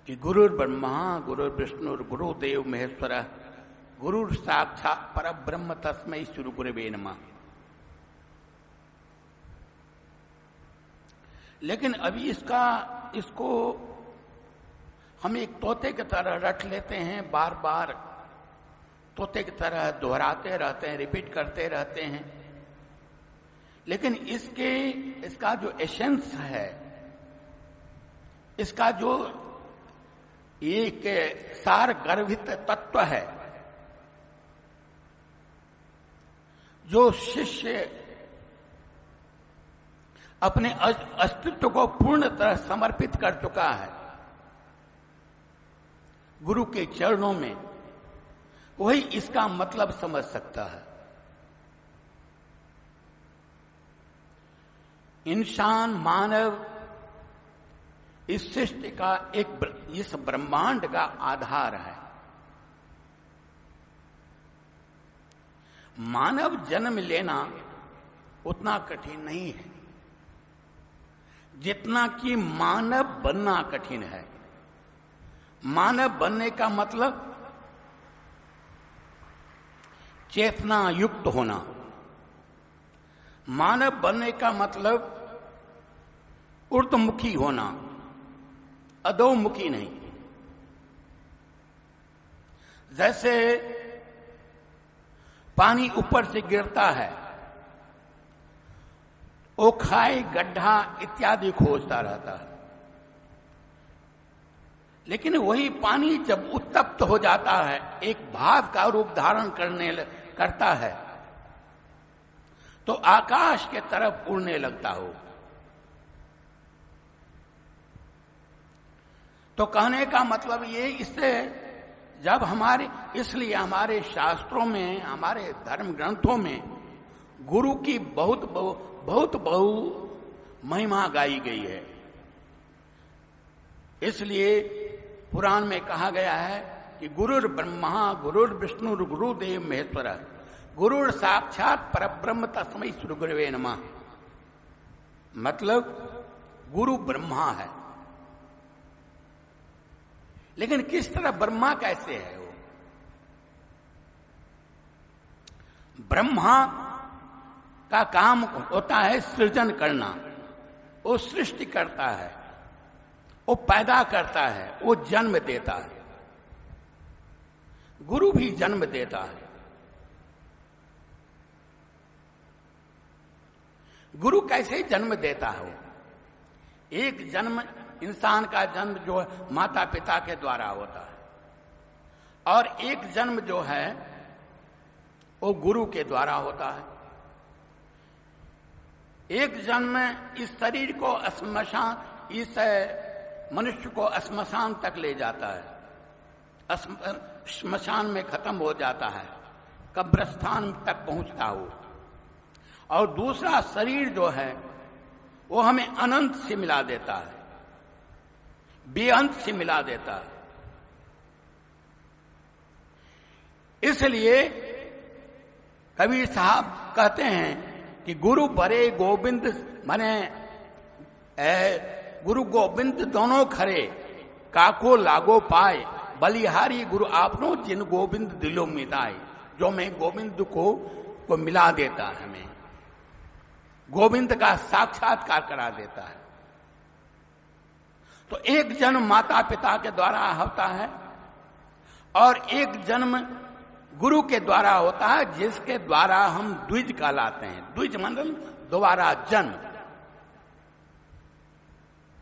कि गुरुर् ब्रह्मा गुरुर्विष्णुर् गुरुदेव महेश्वर गुरुर् साक्षात् परब्रह्म तस्मै श्री गुरवे नमः। लेकिन अभी इसको हम एक तोते की तरह रट लेते हैं, बार बार तोते की तरह दोहराते रहते हैं, रिपीट करते रहते हैं। लेकिन इसका जो एसेंस है, इसका जो एक सार गर्भित तत्व है, जो शिष्य अपने अस्तित्व को पूर्णतः समर्पित कर चुका है गुरु के चरणों में, वही इसका मतलब समझ सकता है। इंसान मानव इस सृष्टि का इस ब्रह्मांड का आधार है। मानव जन्म लेना उतना कठिन नहीं है जितना कि मानव बनना कठिन है। मानव बनने का मतलब चेतना युक्त होना। मानव बनने का मतलब ऊर्ध्वमुखी होना, अधोमुखी नहीं। जैसे पानी ऊपर से गिरता है, वो खाई गड्ढा इत्यादि खोजता रहता है, लेकिन वही पानी जब उत्तप्त हो जाता है, एक भाप का रूप धारण करता है, तो आकाश के तरफ उड़ने लगता हो। तो कहने का मतलब ये, इससे जब इसलिए हमारे शास्त्रों में, हमारे धर्म ग्रंथों में गुरु की बहुत महिमा गाई गई है। इसलिए पुराण में कहा गया है कि गुरुर् ब्रह्मा गुरुर्विष्णुर् गुरुदेव महेश्वर गुरुर् साक्षात् परब्रह्म तस्मै श्री गुरवे नमः। मतलब गुरु ब्रह्मा है। लेकिन किस तरह ब्रह्मा कैसे है? वो ब्रह्मा का काम होता है सृजन करना। वो सृष्टि करता है, वो पैदा करता है, वो जन्म देता है। गुरु भी जन्म देता है। गुरु कैसे जन्म देता है? एक जन्म, इंसान का जन्म जो माता पिता के द्वारा होता है, और एक जन्म जो है वो गुरु के द्वारा होता है। एक जन्म इस शरीर को इस मनुष्य को श्मशान तक ले जाता है, श्मशान में खत्म हो जाता है, कब्रस्थान तक पहुंचता हो। और दूसरा शरीर जो है वो हमें अनंत से मिला देता है, बेअंत से मिला देता है। इसलिए कबीर साहब कहते हैं कि गुरु बरे गोविंद माने गुरु गोविंद दोनों खरे, काको लागो पाए, बलिहारी गुरु आपनो जिन गोविंद दिलो मिलाए। जो मैं गोविंद को मिला देता है, हमें गोविंद का साक्षात्कार करा देता है। तो एक जन्म माता पिता के द्वारा होता है और एक जन्म गुरु के द्वारा होता है, जिसके द्वारा हम द्विज कहलाते हैं। द्विज मतलब दोबारा जन्म।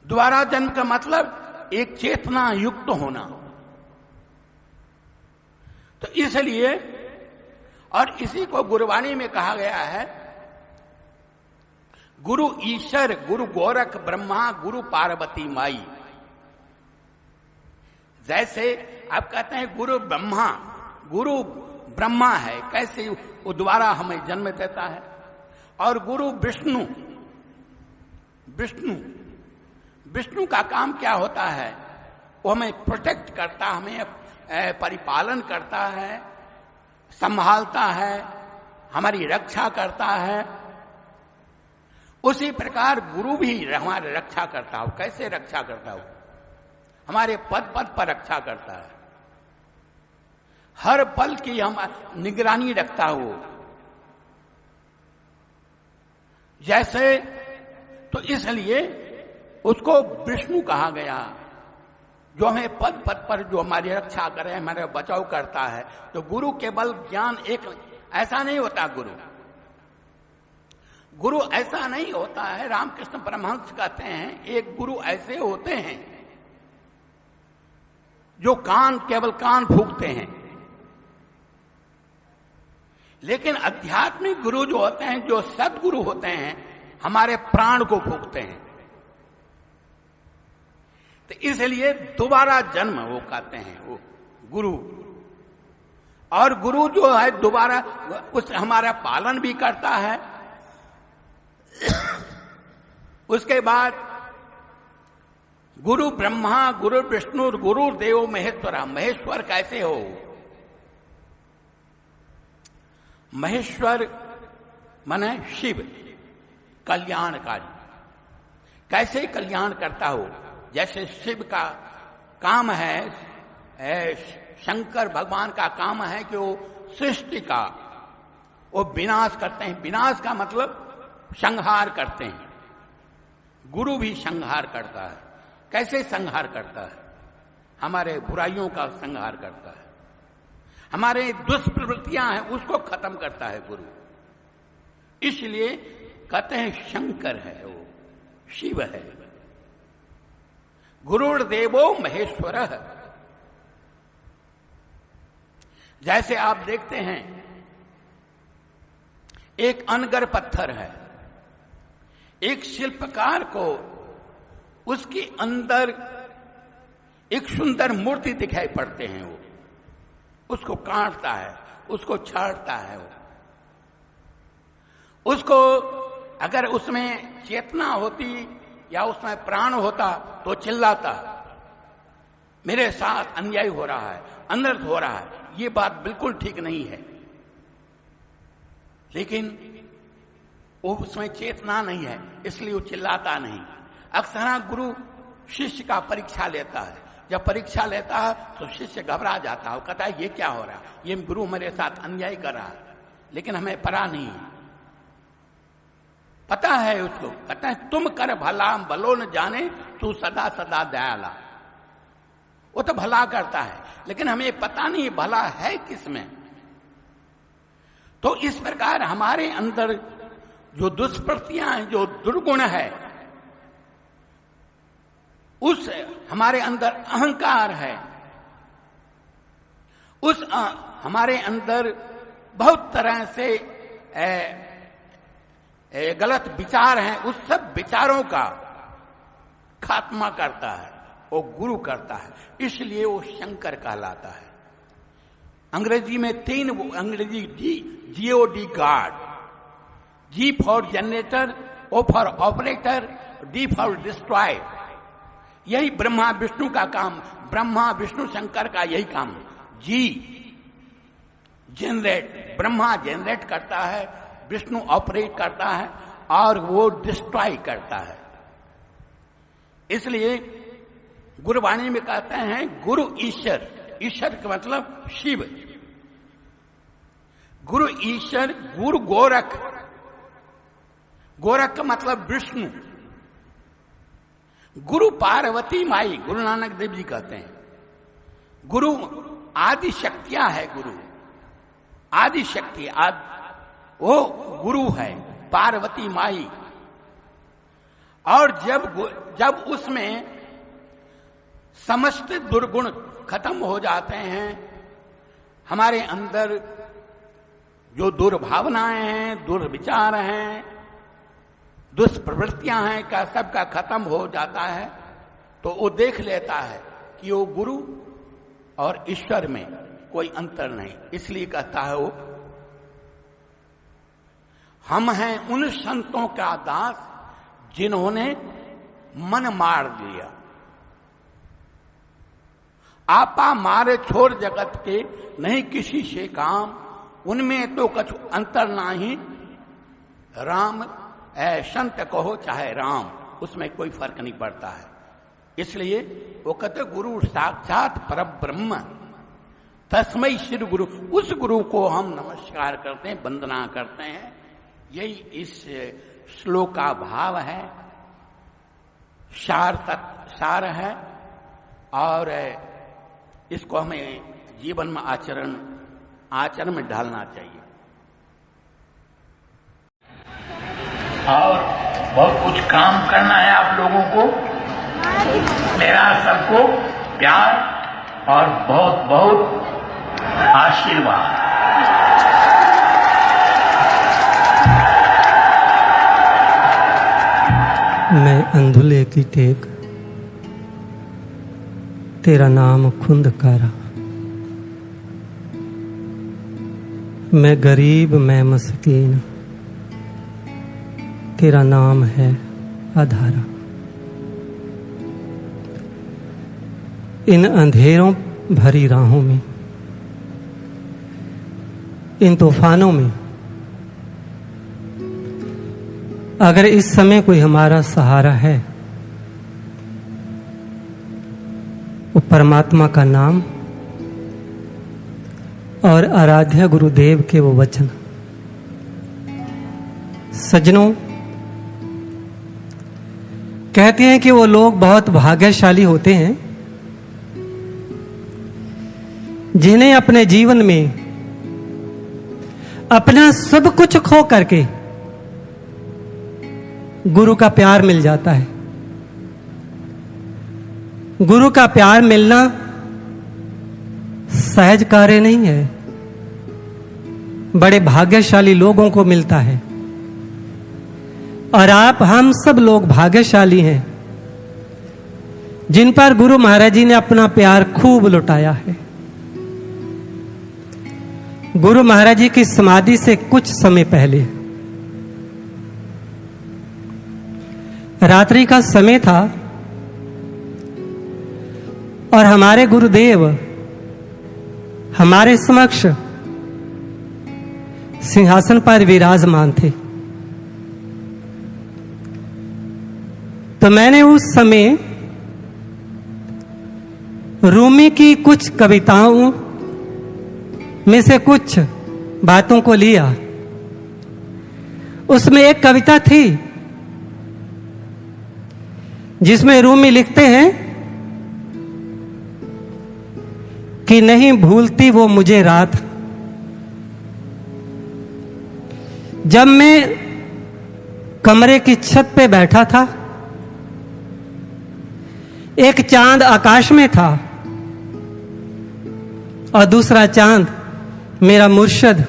दोबारा जन्म का मतलब एक चेतना युक्त होना। तो इसलिए, और इसी को गुरुवाणी में कहा गया है, गुरु ईश्वर गुरु गोरख ब्रह्मा गुरु पार्वती माई। जैसे आप कहते हैं गुरु ब्रह्मा है, कैसे वो द्वारा हमें जन्म देता है। और गुरु विष्णु का काम क्या होता है? वो हमें प्रोटेक्ट करता, हमें परिपालन करता है, संभालता है, हमारी रक्षा करता है। उसी प्रकार गुरु भी हमारी रक्षा करता हो। कैसे रक्षा करता हो? हमारे पद पद पर रक्षा करता है, हर पल की हम निगरानी रखता हो। जैसे तो इसलिए उसको विष्णु कहा गया, जो हमें पद पद पर जो हमारी रक्षा करे, हमारे बचाव करता है। तो गुरु केवल ज्ञान एक ऐसा नहीं होता, गुरु ऐसा नहीं होता है। रामकृष्ण परमहंस कहते हैं एक गुरु ऐसे होते हैं जो केवल कान फूंकते हैं, लेकिन आध्यात्मिक गुरु जो होते हैं, जो सद्गुरु होते हैं, हमारे प्राण को फूंकते हैं। तो इसलिए दोबारा जन्म वो कहते हैं वो गुरु। और गुरु जो है दोबारा उस हमारा पालन भी करता है। उसके बाद गुरु ब्रह्मा, गुरु विष्णु, गुरु देव महेश्वरा। महेश्वर कैसे हो? महेश्वर माने शिव, कल्याणकारी। कैसे कल्याण करता हो? जैसे शिव का काम है, शंकर भगवान का काम है कि वो सृष्टि का वो विनाश करते हैं। विनाश का मतलब संहार करते हैं। गुरु भी संहार करता है। कैसे संहार करता है? हमारे बुराइयों का संहार करता है, हमारे दुष्प्रवृत्तियां हैं उसको खत्म करता है गुरु। इसलिए कहते हैं शंकर है, वो शिव है। गुरुर्देवो महेश्वर। जैसे आप देखते हैं एक अनगर पत्थर है, एक शिल्पकार को उसके अंदर एक सुंदर मूर्ति दिखाई पड़ते हैं, वो उसको काटता है, उसको छाड़ता है। उसको अगर उसमें चेतना होती या उसमें प्राण होता तो चिल्लाता, मेरे साथ अन्याय हो रहा है, अनर्थ हो रहा है, ये बात बिल्कुल ठीक नहीं है। लेकिन वो उसमें चेतना नहीं है, इसलिए वो चिल्लाता नहीं। अक्सर गुरु शिष्य का परीक्षा लेता है। जब परीक्षा लेता है तो शिष्य घबरा जाता है, कहता है ये क्या हो रहा है, ये गुरु मेरे साथ अन्याय कर रहा है। लेकिन हमें पता नहीं है, पता है उसको, कहता है तुम कर भला भलो न जाने तू सदा सदा दयाला। वो तो भला करता है, लेकिन हमें पता नहीं भला है किसमें। तो इस प्रकार हमारे अंदर जो दुष्प्रवृत्तियां हैं, जो दुर्गुण है, उस हमारे अंदर अहंकार है, उस हमारे अंदर बहुत तरह से गलत विचार हैं, उस सब विचारों का खात्मा करता है वो गुरु करता है। इसलिए वो शंकर कहलाता है। अंग्रेजी में 3 अंग्रेजी GOD God, G for generator, O for operator, D for destroy. यही ब्रह्मा विष्णु का काम, ब्रह्मा विष्णु शंकर का यही काम। G जनरेट, ब्रह्मा जनरेट करता है, विष्णु ऑपरेट करता है और वो डिस्ट्रॉय करता है। इसलिए गुरुवाणी में कहते हैं गुरु ईश्वर। ईश्वर का मतलब शिव, गुरु ईश्वर, गुरु गोरख। गोरख का मतलब विष्णु। गुरु पार्वती माई, गुरु नानक देव जी कहते हैं गुरु आदि शक्तियां है। गुरु आदि शक्ति, वो गुरु है, पार्वती माई। और जब उसमें समस्त दुर्गुण खत्म हो जाते हैं, हमारे अंदर जो दुर्भावनाएं हैं, दुर्विचार हैं, दुष्प्रवृत्तियां हैं, का सबका खत्म हो जाता है, तो वो देख लेता है कि वो गुरु और ईश्वर में कोई अंतर नहीं। इसलिए कहता है वो, हम हैं उन संतों का दास जिन्होंने मन मार दिया। आपा मारे छोड़ जगत के नहीं किसी से काम, उनमें तो कुछ अंतर नहीं। राम संत कहो चाहे राम, उसमें कोई फर्क नहीं पड़ता है। इसलिए वो कहते गुरु साक्षात परब्रह्म, तस्मै श्री गुरु। उस गुरु को हम नमस्कार करते हैं, वंदना करते हैं। यही इस श्लोक का भाव है, सार है, और इसको हमें जीवन में आचरण में ढालना चाहिए। और बहुत कुछ काम करना है आप लोगों को। मेरा सबको प्यार और बहुत बहुत आशीर्वाद। मैं अंधुले की टेक तेरा नाम खुंदकारा, मैं गरीब मैं मस्कीन तेरा नाम है आधारा। इन अंधेरों भरी राहों में, इन तूफानों में अगर इस समय कोई हमारा सहारा है, वो परमात्मा का नाम और आराध्य गुरुदेव के वो वचन। सज्जनों, कहते हैं कि वो लोग बहुत भाग्यशाली होते हैं जिन्हें अपने जीवन में अपना सब कुछ खो करके गुरु का प्यार मिल जाता है। गुरु का प्यार मिलना सहज कार्य नहीं है, बड़े भाग्यशाली लोगों को मिलता है। और आप हम सब लोग भाग्यशाली हैं जिन पर गुरु महाराज जी ने अपना प्यार खूब लुटाया है। गुरु महाराज जी की समाधि से कुछ समय पहले रात्रि का समय था और हमारे गुरुदेव हमारे समक्ष सिंहासन पर विराजमान थे। तो मैंने उस समय रूमी की कुछ कविताओं में से कुछ बातों को लिया। उसमें एक कविता थी जिसमें रूमी लिखते हैं कि नहीं भूलती वो मुझे रात, जब मैं कमरे की छत पे बैठा था, एक चांद आकाश में था और दूसरा चांद मेरा मुर्शद,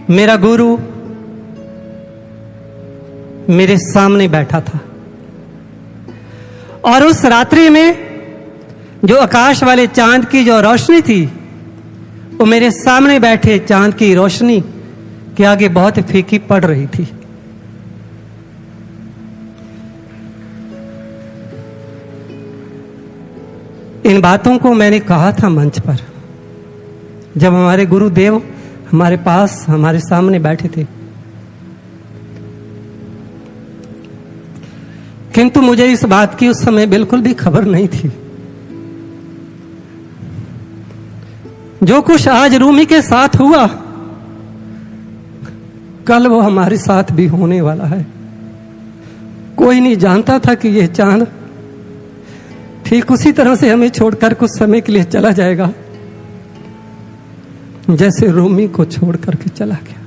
मेरा गुरु मेरे सामने बैठा था। और उस रात्रि में जो आकाश वाले चांद की जो रोशनी थी, वो मेरे सामने बैठे चांद की रोशनी के आगे बहुत फीकी पड़ रही थी। इन बातों को मैंने कहा था मंच पर, जब हमारे गुरुदेव हमारे पास हमारे सामने बैठे थे। किंतु मुझे इस बात की उस समय बिल्कुल भी खबर नहीं थी। जो कुछ आज रूमी के साथ हुआ, कल वो हमारे साथ भी होने वाला है। कोई नहीं जानता था कि यह चांद ठीक उसी तरह से हमें छोड़कर कुछ समय के लिए चला जाएगा जैसे रूमी को छोड़ करके चला गया।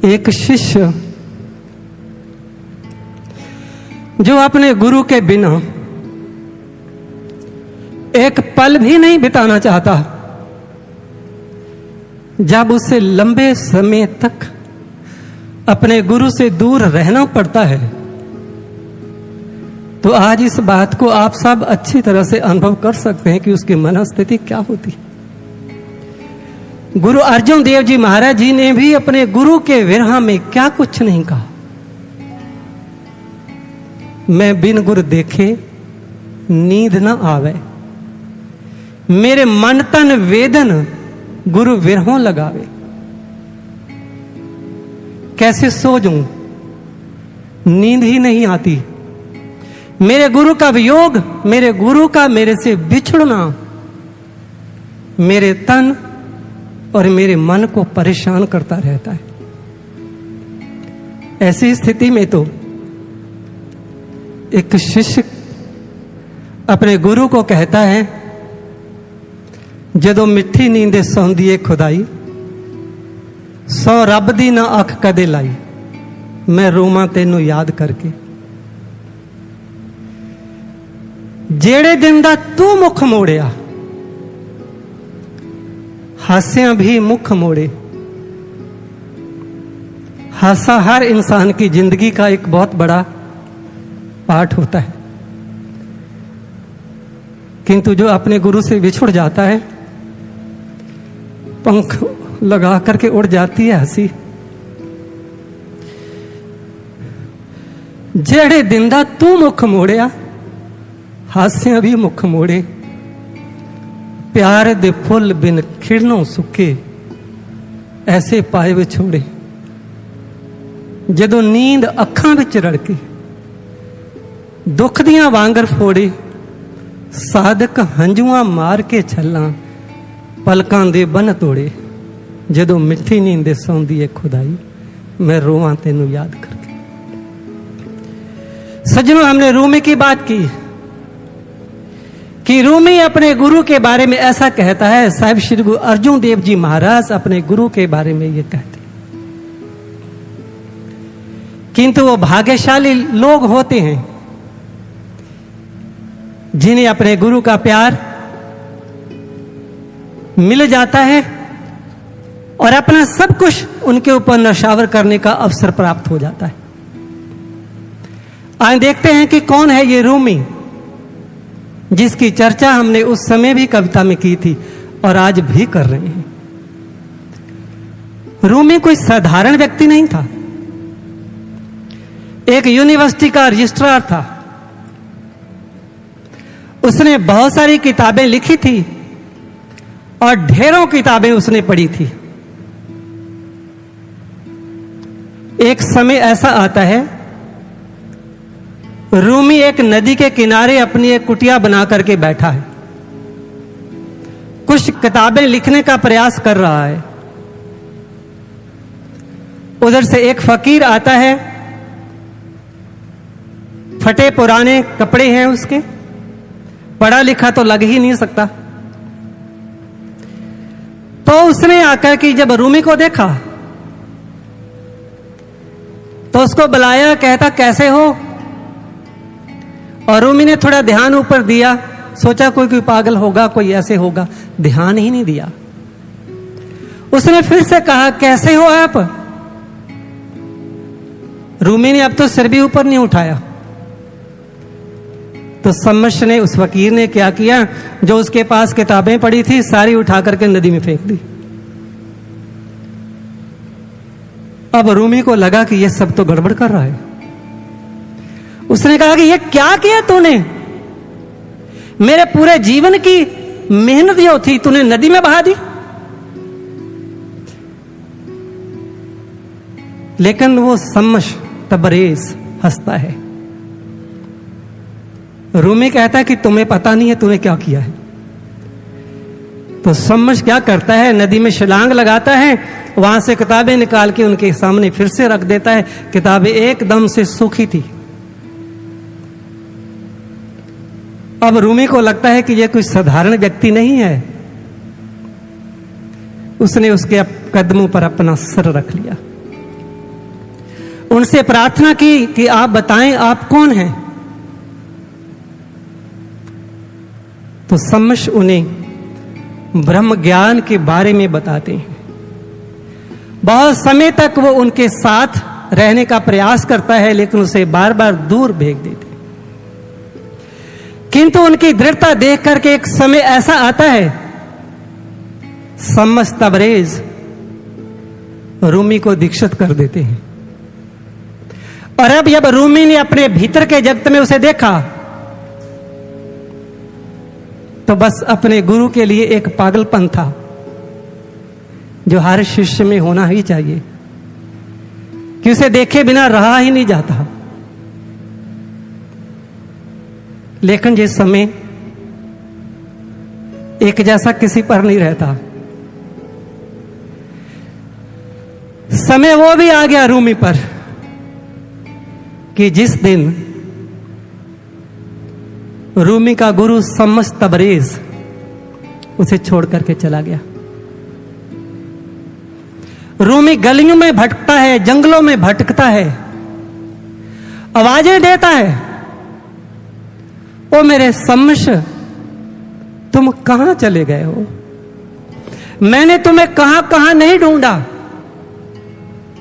एक शिष्य जो अपने गुरु के बिना एक पल भी नहीं बिताना चाहता, जब उसे लंबे समय तक अपने गुरु से दूर रहना पड़ता है, तो आज इस बात को आप सब अच्छी तरह से अनुभव कर सकते हैं कि उसकी मनस्थिति क्या होती। गुरु अर्जुन देव जी महाराज जी ने भी अपने गुरु के विरह में क्या कुछ नहीं कहा। मैं बिन गुर देखे नींद न आवे, मेरे मन तन वेदन गुरु विरहों लगावे। कैसे सो जाऊं नींद ही नहीं आती। मेरे गुरु का वियोग, मेरे गुरु का मेरे से बिछड़ना मेरे तन और मेरे मन को परेशान करता रहता है। ऐसी स्थिति में तो एक शिष्य अपने गुरु को कहता है, जदों मिठी नींदे सौंदी है खुदाई, सौ रब दी ना अख कदे लाई, मैं रोवां तैनू याद करके। जेड़े दिन दा तू मुख मोड़िया, हास्या भी मुख मोड़े। हासा हर इंसान की जिंदगी का एक बहुत बड़ा पार्ट होता है, किंतु जो अपने गुरु से बिछुड़ जाता है, पंख लगा करके उड़ जाती है हंसी। जेड़े दिन दा तू मुख मोड़िया, हास्या भी मुख मोड़े। प्यार दे फुल बिन खिड़नों सुके, ऐसे पाए विछोड़े। जदों नींद अखां विच रड़के, दुख दियां वांगर फोड़े। साधक हंजुआं मार के छलां, पलकां दे बन तोड़े। जदों मिठी नींद सौंदी है खुदाई, मैं रोवां तैनू याद करके। सज्जनों, हमने रूमी की बात की कि रूमी अपने गुरु के बारे में ऐसा कहता है। साहिब श्री गुरु अर्जुन देव जी महाराज अपने गुरु के बारे में ये कहते, किंतु वो भाग्यशाली लोग होते हैं जिन्हें अपने गुरु का प्यार मिल जाता है और अपना सब कुछ उनके ऊपर नशावर करने का अवसर प्राप्त हो जाता है। आज देखते हैं कि कौन है ये रूमी, जिसकी चर्चा हमने उस समय भी कविता में की थी और आज भी कर रहे हैं। रूमी कोई साधारण व्यक्ति नहीं था, एक यूनिवर्सिटी का रजिस्ट्रार था। उसने बहुत सारी किताबें लिखी थी और ढेरों किताबें उसने पढ़ी थी। एक समय ऐसा आता है, रूमी एक नदी के किनारे अपनी एक कुटिया बना करके बैठा है, कुछ किताबें लिखने का प्रयास कर रहा है। उधर से एक फकीर आता है, फटे पुराने कपड़े हैं उसके, पढ़ा लिखा तो लग ही नहीं सकता। तो उसने आकर के जब रूमी को देखा तो उसको बुलाया, कहता कैसे हो। और रूमी ने थोड़ा ध्यान ऊपर दिया, सोचा कोई पागल होगा, कोई ऐसे होगा, ध्यान ही नहीं दिया। उसने फिर से कहा कैसे हो आप। रूमी ने अब तो सिर भी ऊपर नहीं उठाया। तो सम्मश ने, उस फकीर ने क्या किया, जो उसके पास किताबें पड़ी थी सारी उठा करके नदी में फेंक दी। अब रूमी को लगा कि ये सब तो गड़बड़ कर रहा है। उसने कहा कि ये क्या किया तूने, मेरे पूरे जीवन की मेहनत जो थी तूने नदी में बहा दी। लेकिन वो सम्मश तबरेज हंसता है। रूमी कहता है कि तुम्हें पता नहीं है तूने क्या किया है। तो सम्मश क्या करता है, नदी में छलांग लगाता है, वहां से किताबें निकाल के उनके सामने फिर से रख देता है। किताबें एकदम से सूखी थी। अब रूमी को लगता है कि यह कोई साधारण व्यक्ति नहीं है। उसने उसके कदमों पर अपना सर रख लिया, उनसे प्रार्थना की कि आप बताएं आप कौन हैं। तो सम्मश उन्हें ब्रह्म ज्ञान के बारे में बताते हैं। बहुत समय तक वो उनके साथ रहने का प्रयास करता है, लेकिन उसे बार बार दूर भेज देते। किंतु उनकी दृढ़ता देख करके एक समय ऐसा आता है, सम्मश तबरेज रूमी को दीक्षित कर देते हैं। और अब जब रूमी ने अपने भीतर के जगत में उसे देखा तो बस अपने गुरु के लिए एक पागलपन था जो हर शिष्य में होना ही चाहिए, कि उसे देखे बिना रहा ही नहीं जाता। लेकिन ये समय एक जैसा किसी पर नहीं रहता। समय वो भी आ गया रूमी पर कि जिस दिन रूमी का गुरु शम्स तबरेज उसे छोड़ करके चला गया। रूमी गलियों में भटकता है, जंगलों में भटकता है, आवाजें देता है, ओ मेरे शम्स तुम कहां चले गए हो? मैंने तुम्हें कहां कहां नहीं ढूंढा,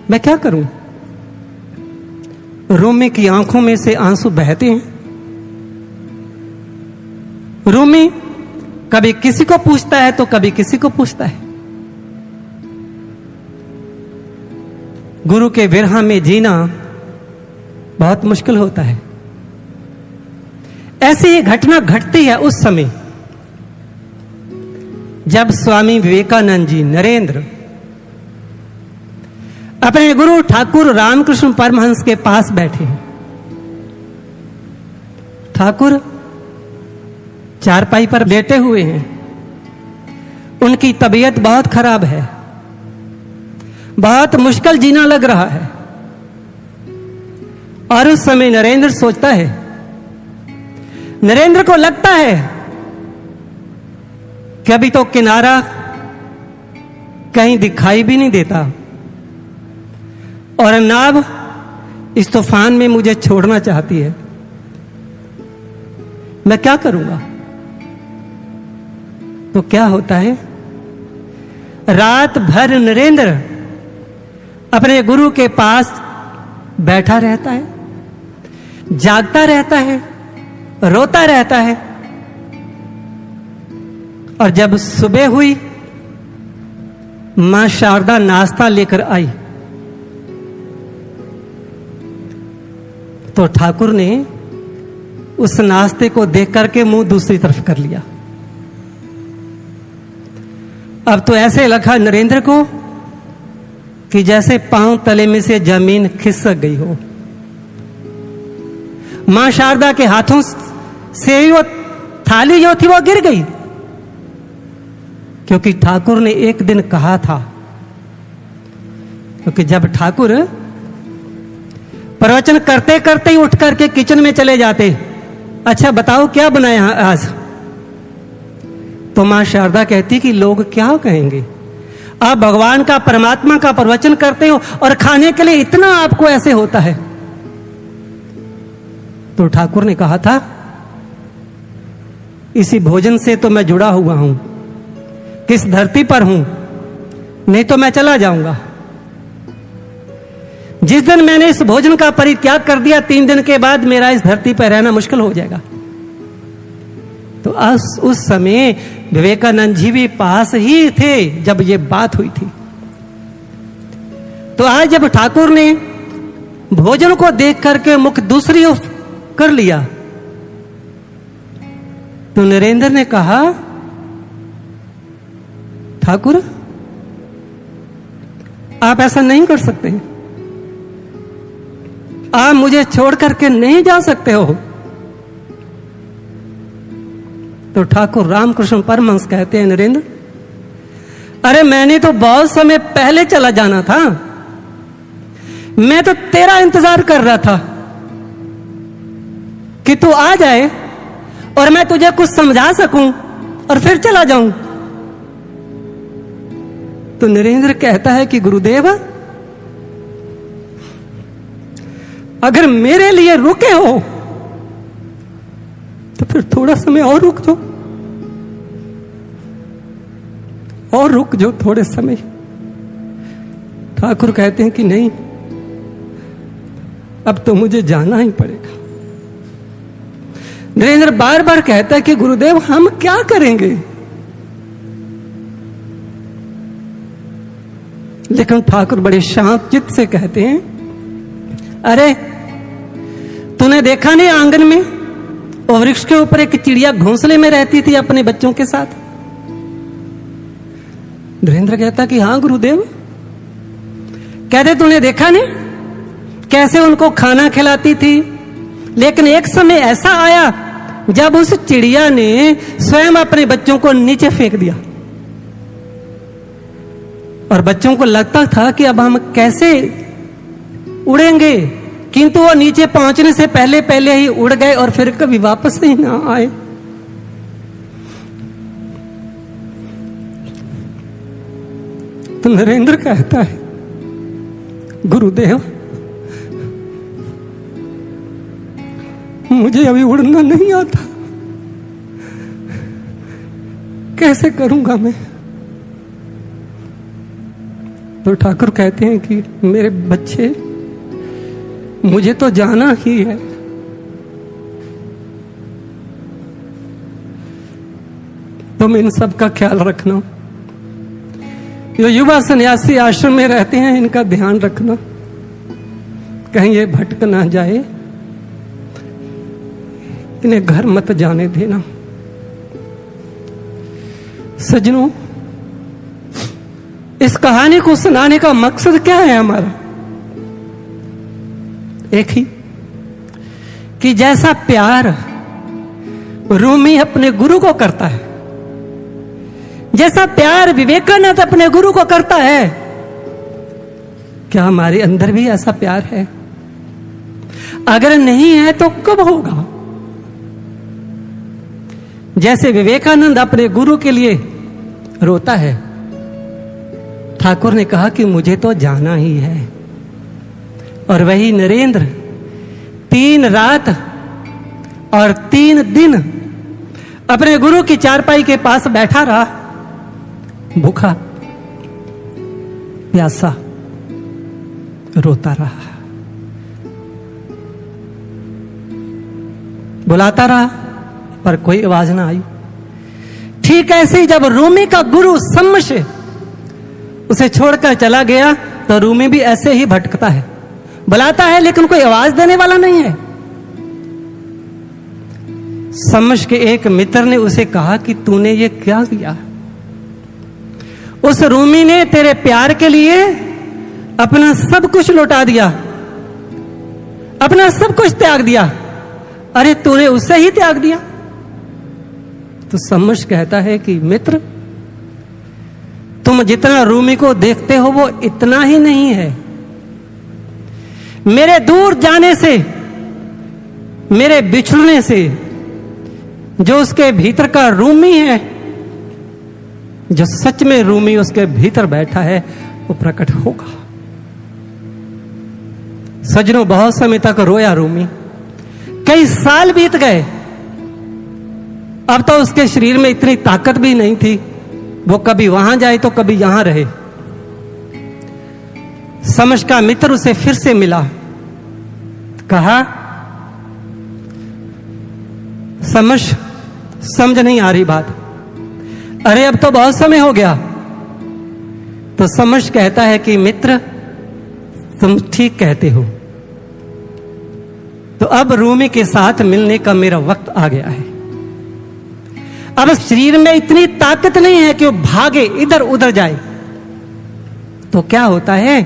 मैं क्या करूं? रूमी की आंखों में से आंसू बहते हैं। रूमी कभी किसी को पूछता है तो कभी किसी को पूछता है। गुरु के विरह में जीना बहुत मुश्किल होता है। ऐसी ही घटना घटती है उस समय जब स्वामी विवेकानंद जी नरेंद्र अपने गुरु ठाकुर रामकृष्ण परमहंस के पास बैठे हैं। ठाकुर चारपाई पर लेटे हुए हैं, उनकी तबीयत बहुत खराब है, बहुत मुश्किल जीना लग रहा है। और उस समय नरेंद्र सोचता है, नरेंद्र को लगता है कि अभी तो किनारा कहीं दिखाई भी नहीं देता और नाव इस तूफान में मुझे छोड़ना चाहती है, मैं क्या करूंगा? तो क्या होता है, रात भर नरेंद्र अपने गुरु के पास बैठा रहता है, जागता रहता है, रोता रहता है। और जब सुबह हुई, मां शारदा नाश्ता लेकर आई तो ठाकुर ने उस नाश्ते को देख करके मुंह दूसरी तरफ कर लिया। अब तो ऐसे लगा नरेंद्र को कि जैसे पांव तले में से जमीन खिसक गई हो। मां शारदा के हाथों से ही वो थाली जो थी वो गिर गई, क्योंकि ठाकुर ने एक दिन कहा था, क्योंकि जब ठाकुर प्रवचन करते करते ही उठ करके किचन में चले जाते, अच्छा बताओ क्या बनाया आज, तो मां शारदा कहती कि लोग क्या कहेंगे, आप भगवान का परमात्मा का प्रवचन करते हो और खाने के लिए इतना आपको ऐसे होता है। तो ठाकुर ने कहा था, इसी भोजन से तो मैं जुड़ा हुआ हूं, किस धरती पर हूं, नहीं तो मैं चला जाऊंगा। जिस दिन मैंने इस भोजन का परित्याग कर दिया, 3 दिन के बाद मेरा इस धरती पर रहना मुश्किल हो जाएगा। तो उस समय विवेकानंद जी भी पास ही थे जब ये बात हुई थी। तो आज जब ठाकुर ने भोजन को देख करके मुख दूसरी ओर कर लिया, तो नरेंद्र ने कहा, ठाकुर आप ऐसा नहीं कर सकते, आप मुझे छोड़ करके नहीं जा सकते हो। तो ठाकुर रामकृष्ण परमहंस कहते हैं, नरेंद्र अरे मैंने तो बहुत समय पहले चला जाना था, मैं तो तेरा इंतजार कर रहा था कि तू आ जाए और मैं तुझे कुछ समझा सकूं और फिर चला जाऊं। तो नरेंद्र कहता है कि गुरुदेव अगर मेरे लिए रुके हो तो फिर थोड़ा समय और रुक जाओ, और रुक जाओ थोड़े समय। ठाकुर कहते हैं कि नहीं, अब तो मुझे जाना ही पड़ेगा। नरेंद्र बार बार कहता है कि गुरुदेव हम क्या करेंगे, लेकिन ठाकुर बड़े शांत चित्त से कहते हैं, अरे तूने देखा नहीं आंगन में और वृक्ष के ऊपर एक चिड़िया घोंसले में रहती थी अपने बच्चों के साथ। नरेंद्र कहता कि हाँ गुरुदेव। कहते तूने देखा नहीं कैसे उनको खाना खिलाती थी, लेकिन एक समय ऐसा आया जब उस चिड़िया ने स्वयं अपने बच्चों को नीचे फेंक दिया और बच्चों को लगता था कि अब हम कैसे उड़ेंगे, किंतु वो नीचे पहुंचने से पहले पहले ही उड़ गए और फिर कभी वापस ही ना आए। तो नरेंद्र कहता है, गुरुदेव मुझे अभी उड़ना नहीं आता, कैसे करूंगा मैं? तो ठाकुर कहते हैं कि मेरे बच्चे, मुझे तो जाना ही है, तुम इन सब का ख्याल रखना। जो युवा सन्यासी आश्रम में रहते हैं इनका ध्यान रखना, कहीं ये भटक ना जाए, इन्हें घर मत जाने देना। सज्जनों, इस कहानी को सुनाने का मकसद क्या है हमारा? एक ही कि जैसा प्यार रूमी अपने गुरु को करता है, जैसा प्यार विवेकानंद अपने गुरु को करता है, क्या हमारे अंदर भी ऐसा प्यार है? अगर नहीं है तो कब होगा? जैसे विवेकानंद अपने गुरु के लिए रोता है, ठाकुर ने कहा कि मुझे तो जाना ही है। और वही नरेंद्र 3 रात और 3 दिन अपने गुरु की चारपाई के पास बैठा रहा, भूखा प्यासा रोता रहा, बुलाता रहा पर कोई आवाज ना आई। ठीक ऐसे ही जब रूमी का गुरु सम्मश उसे छोड़कर चला गया तो रूमी भी ऐसे ही भटकता है, बुलाता है लेकिन कोई आवाज देने वाला नहीं है। सम्मश के एक मित्र ने उसे कहा कि तूने ये क्या किया? उस रूमी ने तेरे प्यार के लिए अपना सब कुछ लौटा दिया, अपना सब कुछ त्याग दिया। अरे तूने उससे ही त्याग दिया? तो सम्मश कहता है कि मित्र, तुम जितना रूमी को देखते हो वो इतना ही नहीं है। मेरे दूर जाने से, मेरे बिछड़ने से जो उसके भीतर का रूमी है, जो सच में रूमी उसके भीतर बैठा है, वो प्रकट होगा। सज्जनों, बहुत समय तक रोया रूमी, कई साल बीत गए। अब तो उसके शरीर में इतनी ताकत भी नहीं थी, वो कभी वहां जाए तो कभी यहां रहे। समझ का मित्र उसे फिर से मिला, कहा समझ नहीं आ रही बात। अरे अब तो बहुत समय हो गया। तो समझ कहता है कि मित्र, तुम ठीक कहते हो, तो अब रूमी के साथ मिलने का मेरा वक्त आ गया है। अब शरीर में इतनी ताकत नहीं है कि वो भागे इधर उधर जाए। तो क्या होता है,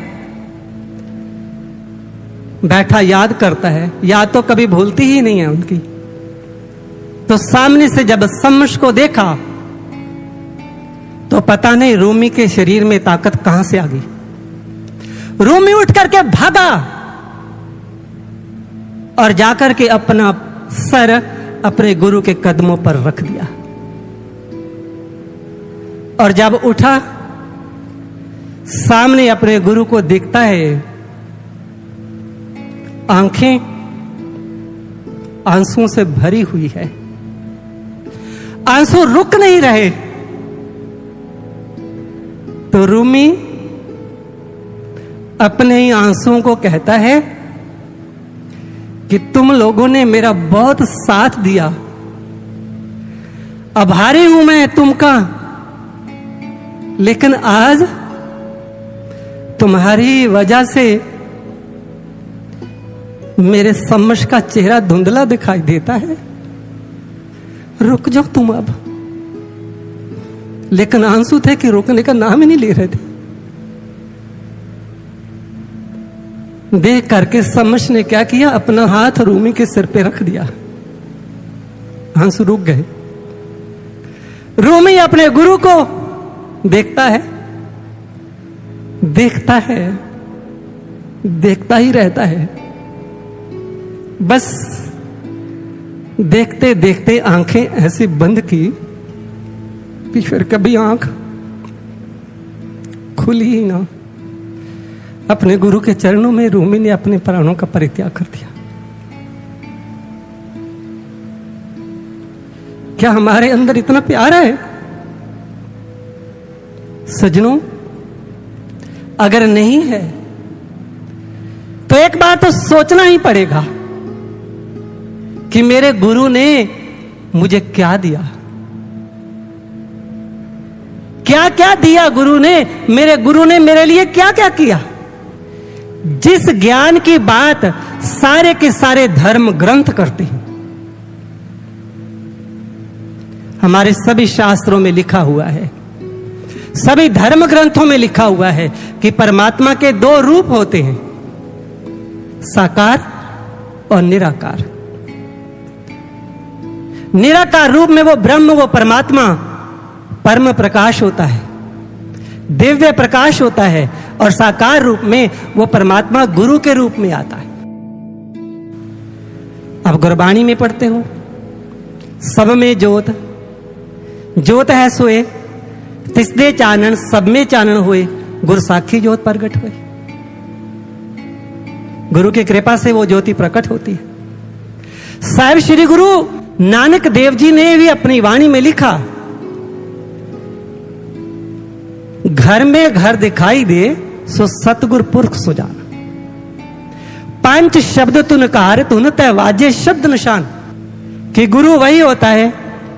बैठा याद करता है, याद तो कभी भूलती ही नहीं है उनकी। तो सामने से जब सम्मश को देखा तो पता नहीं रूमी के शरीर में ताकत कहां से आ गई। रूमी उठ करके भागा और जाकर के अपना सर अपने गुरु के कदमों पर रख दिया। और जब उठा, सामने अपने गुरु को देखता है, आंखें आंसुओं से भरी हुई है, आंसू रुक नहीं रहे। तो रूमी अपने ही आंसुओं को कहता है कि तुम लोगों ने मेरा बहुत साथ दिया, आभारी हूं मैं तुमका, लेकिन आज तुम्हारी वजह से मेरे सम्मश का चेहरा धुंधला दिखाई देता है। रुक जाओ तुम अब। लेकिन आंसू थे कि रुकने का नाम ही नहीं ले रहे थे। देख करके सम्मश ने क्या किया, अपना हाथ रूमी के सिर पे रख दिया। आंसू रुक गए। रूमी अपने गुरु को देखता है, देखता है, देखता ही रहता है। बस देखते देखते आंखें ऐसे बंद की कि फिर कभी आंख खुली ही ना। अपने गुरु के चरणों में रूमी ने अपने प्राणों का परित्याग कर दिया। क्या हमारे अंदर इतना प्यार है सजनों? अगर नहीं है तो एक बार तो सोचना ही पड़ेगा कि मेरे गुरु ने मुझे क्या दिया, क्या क्या दिया गुरु ने। मेरे गुरु ने मेरे लिए क्या क्या किया। जिस ज्ञान की बात सारे के सारे धर्म ग्रंथ करते हैं, हमारे सभी शास्त्रों में लिखा हुआ है, सभी धर्म ग्रंथों में लिखा हुआ है कि परमात्मा के दो रूप होते हैं, साकार और निराकार। निराकार रूप में वो ब्रह्म, वो परमात्मा परम प्रकाश होता है, दिव्य प्रकाश होता है, और साकार रूप में वो परमात्मा गुरु के रूप में आता है। अब गुरबाणी में पढ़ते हो, सब में ज्योत, ज्योत है सोए, तिसदे चानन, सब में चानन हुए, गुरु साखी ज्योत प्रगट हुए। गुरु की कृपा से वो ज्योति प्रकट होती है। साहिब श्री गुरु नानक देव जी ने भी अपनी वाणी में लिखा, घर में घर दिखाई दे सो सतगुर पुरख सुजान, पंच शब्द तुनकार तुन तय वाजे शब्द निशान। कि गुरु वही होता है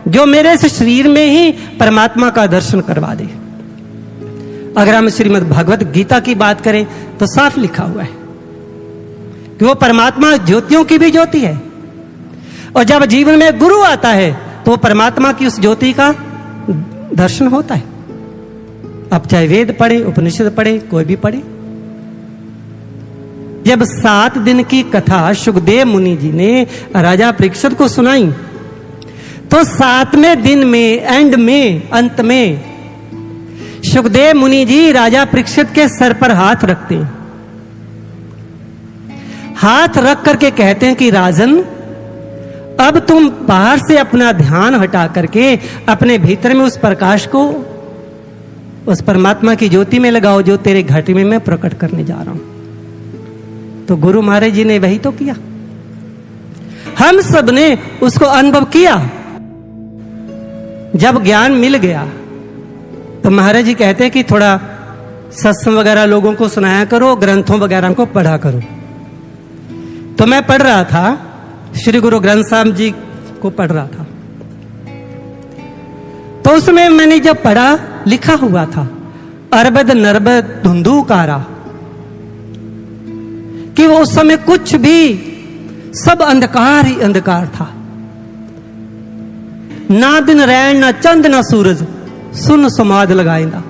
जो मेरे से शरीर में ही परमात्मा का दर्शन करवा दे। अगर हम श्रीमद् भगवत गीता की बात करें तो साफ लिखा हुआ है कि वो परमात्मा ज्योतियों की भी ज्योति है, और जब जीवन में गुरु आता है तो वो परमात्मा की उस ज्योति का दर्शन होता है। अब चाहे वेद पढ़े, उपनिषद पढ़े, कोई भी पढ़े। जब 7 दिन की कथा सुखदेव मुनि जी ने राजा परीक्षित को सुनाई, तो 7वें दिन में, एंड में, अंत में सुखदेव मुनि जी राजा परीक्षित के सर पर हाथ रखते हैं। हाथ रख करके कहते हैं कि राजन, अब तुम बाहर से अपना ध्यान हटा करके अपने भीतर में उस प्रकाश को, उस परमात्मा की ज्योति में लगाओ जो तेरे घाटी में मैं प्रकट करने जा रहा हूं। तो गुरु महाराज जी ने वही तो किया। हम सब ने उसको अनुभव किया। जब ज्ञान मिल गया तो महाराज जी कहते हैं कि थोड़ा सत्संग वगैरह लोगों को सुनाया करो, ग्रंथों वगैरह को पढ़ा करो। तो मैं पढ़ रहा था, श्री गुरु ग्रंथ साहब जी को पढ़ रहा था। तो उसमें मैंने जब पढ़ा, लिखा हुआ था अरबद नरबद धुंधुकारा, कि वो उस समय कुछ भी, सब अंधकार ही अंधकार था। ना दिन रैन, ना चंद, ना सूरज, सुन समाध लगाएगा।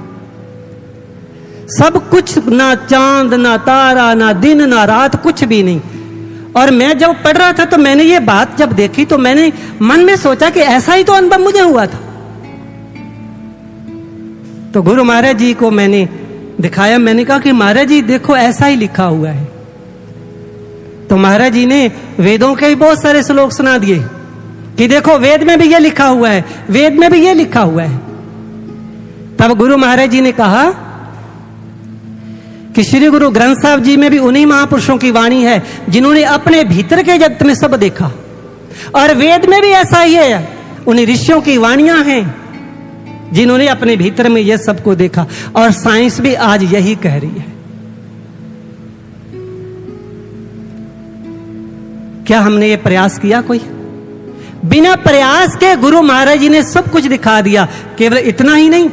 सब कुछ, ना चांद, ना तारा, ना दिन, ना रात, कुछ भी नहीं। और मैं जब पढ़ रहा था तो मैंने ये बात जब देखी तो मैंने मन में सोचा कि ऐसा ही तो अनुभव मुझे हुआ था। तो गुरु महाराज जी को मैंने दिखाया, मैंने कहा कि महाराज जी देखो ऐसा ही लिखा हुआ है। तो महाराज जी ने वेदों के भी बहुत सारे श्लोक सुना दिए कि देखो वेद में भी ये लिखा हुआ है, वेद में भी ये लिखा हुआ है। तब गुरु महाराज जी ने कहा कि श्री गुरु ग्रंथ साहब जी में भी उन्हीं महापुरुषों की वाणी है जिन्होंने अपने भीतर के जगत में सब देखा, और वेद में भी ऐसा ही है, उन्हीं ऋषियों की वाणियां हैं जिन्होंने अपने भीतर में यह सबको देखा। और साइंस भी आज यही कह रही है। क्या हमने ये प्रयास किया? कोई बिना प्रयास के गुरु महाराज जी ने सब कुछ दिखा दिया। केवल इतना ही नहीं,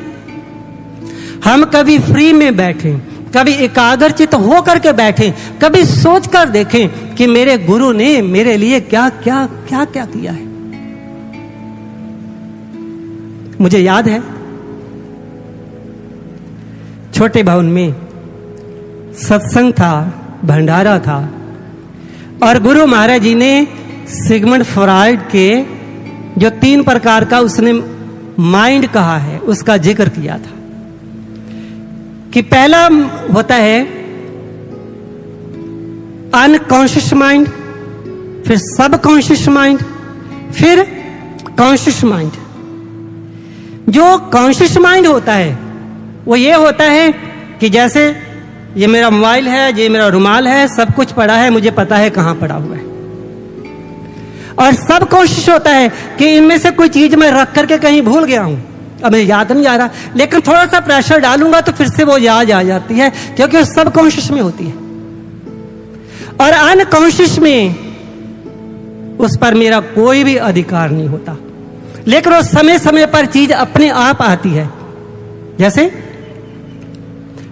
हम कभी फ्री में बैठे, कभी एकाग्रचित होकर के बैठे, कभी सोच कर देखें कि मेरे गुरु ने मेरे लिए क्या क्या क्या क्या किया है। मुझे याद है छोटे भवन में सत्संग था, भंडारा था, और गुरु महाराज जी ने सिगमंड फ्रॉइड के जो 3 प्रकार का उसने माइंड कहा है उसका जिक्र किया था कि पहला होता है अनकॉन्शियस माइंड, फिर सबकॉन्शियस माइंड, फिर कॉन्शियस माइंड। जो कॉन्शियस माइंड होता है वो ये होता है कि जैसे ये मेरा मोबाइल है, ये मेरा रुमाल है, सब कुछ पड़ा है, मुझे पता है कहां पड़ा हुआ है। और सब कोशिश होता है कि इनमें से कोई चीज मैं रख करके कहीं भूल गया हूं, अब मुझे याद नहीं आ रहा, लेकिन थोड़ा सा प्रेशर डालूंगा तो फिर से वो याद आ जाती है, क्योंकि वो सब कॉन्शियस में होती है। और अनकॉन्शियस में उस पर मेरा कोई भी अधिकार नहीं होता, लेकिन वो समय समय पर चीज अपने आप आती है। जैसे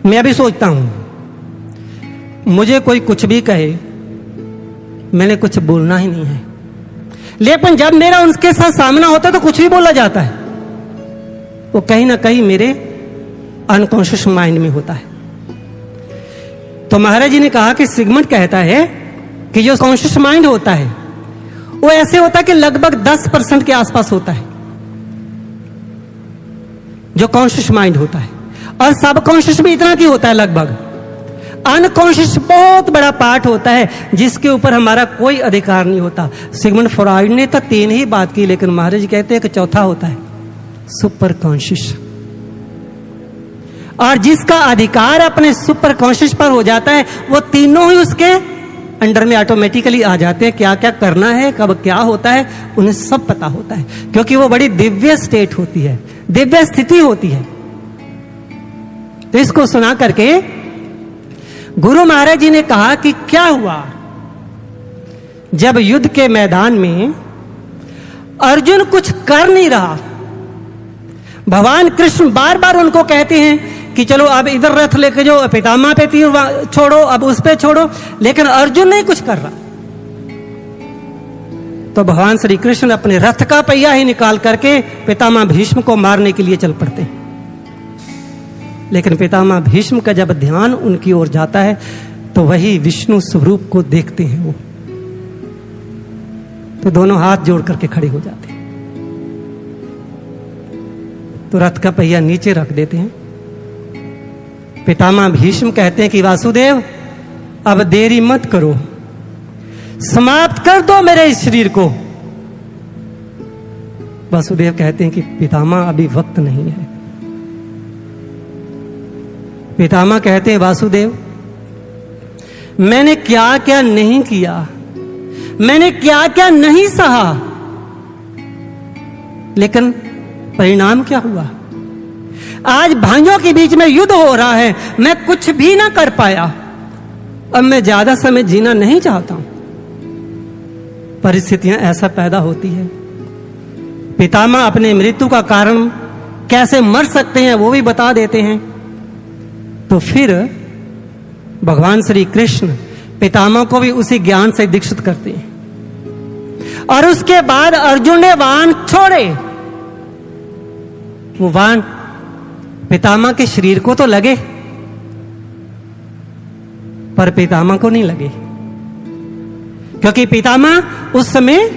मैं भी सोचता हूं, मुझे कोई कुछ भी कहे, मैंने कुछ बोलना ही नहीं है, लेकिन जब मेरा उनके साथ सामना होता है तो कुछ भी बोला जाता है, वो कहीं ना कहीं मेरे अनकॉन्शियस माइंड में होता है। तो महाराज जी ने कहा कि सिगमंड कहता है कि जो कॉन्शियस माइंड होता है वो ऐसे होता है कि लगभग 10% के आसपास होता है जो कॉन्शियस माइंड होता है, और सबकॉन्शियस भी इतना की होता है लगभग। अनकॉन्शियस बहुत बड़ा पार्ट होता है जिसके ऊपर हमारा कोई अधिकार नहीं होता। सिगमंड फ्रॉइड ने तो 3 ही बात की, लेकिन महाराज कहते हैं कि चौथा होता है सुपर कॉन्शियस, और जिसका अधिकार अपने सुपर कॉन्शियस पर हो जाता है वो तीनों ही उसके अंडर में ऑटोमेटिकली आ जाते हैं। क्या क्या करना है, कब क्या होता है, उन्हें सब पता होता है, क्योंकि वो बड़ी दिव्य स्टेट होती है, दिव्य स्थिति होती है। तो इसको सुना करके गुरु महाराज जी ने कहा कि क्या हुआ जब युद्ध के मैदान में अर्जुन कुछ कर नहीं रहा। भगवान कृष्ण बार बार उनको कहते हैं कि चलो अब इधर रथ लेके जाओ, पितामह पे तीर छोड़ो, अब उस पे छोड़ो, लेकिन अर्जुन नहीं कुछ कर रहा। तो भगवान श्री कृष्ण अपने रथ का पहिया ही निकाल करके पितामह भीष्म को मारने के लिए चल पड़ते हैं। लेकिन पितामह भीष्म का जब ध्यान उनकी ओर जाता है तो वही विष्णु स्वरूप को देखते हैं वो, तो दोनों हाथ जोड़ करके खड़े हो जाते हैं। तो रथ का पहिया नीचे रख देते हैं। पितामह भीष्म कहते हैं कि वासुदेव अब देरी मत करो, समाप्त कर दो मेरे इस शरीर को। वासुदेव कहते हैं कि पितामह अभी वक्त नहीं है। पितामह कहते हैं वासुदेव मैंने क्या क्या नहीं किया, मैंने क्या क्या नहीं सहा, लेकिन परिणाम क्या हुआ। आज भाइयों के बीच में युद्ध हो रहा है, मैं कुछ भी ना कर पाया। अब मैं ज्यादा समय जीना नहीं चाहता हूं। परिस्थितियां ऐसा पैदा होती है। पितामह अपने मृत्यु का कारण कैसे मर सकते हैं वो भी बता देते हैं। तो फिर भगवान श्री कृष्ण पितामह को भी उसी ज्ञान से दीक्षित करते हैं। और उसके बाद अर्जुन ने बाण छोड़े। वो बाण पितामह के शरीर को तो लगे, पर पितामह को नहीं लगे, क्योंकि पितामह उस समय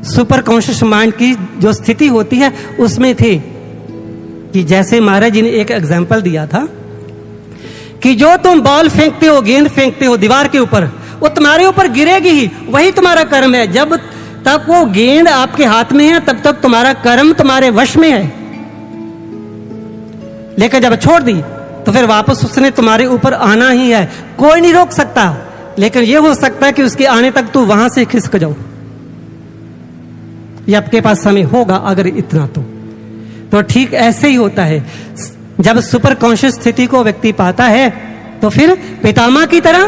सुपर कॉन्शियस माइंड की जो स्थिति होती है उसमें थे। कि जैसे महाराज जी ने एक एग्जाम्पल दिया था कि जो तुम बॉल फेंकते हो, गेंद फेंकते हो दीवार के ऊपर, वो तुम्हारे ऊपर गिरेगी ही, वही तुम्हारा कर्म है। जब तक वो गेंद आपके हाथ में है तब तक तुम्हारा कर्म तुम्हारे वश में है, लेकिन जब छोड़ दी तो फिर वापस उसने तुम्हारे ऊपर आना ही है, कोई नहीं रोक सकता। लेकिन यह हो सकता है कि उसके आने तक तू वहां से खिसक जाओ, ये आपके पास समय होगा अगर इतना तो ठीक ऐसे ही होता है। जब सुपर कॉन्शियस स्थिति को व्यक्ति पाता है तो फिर पितामह की तरह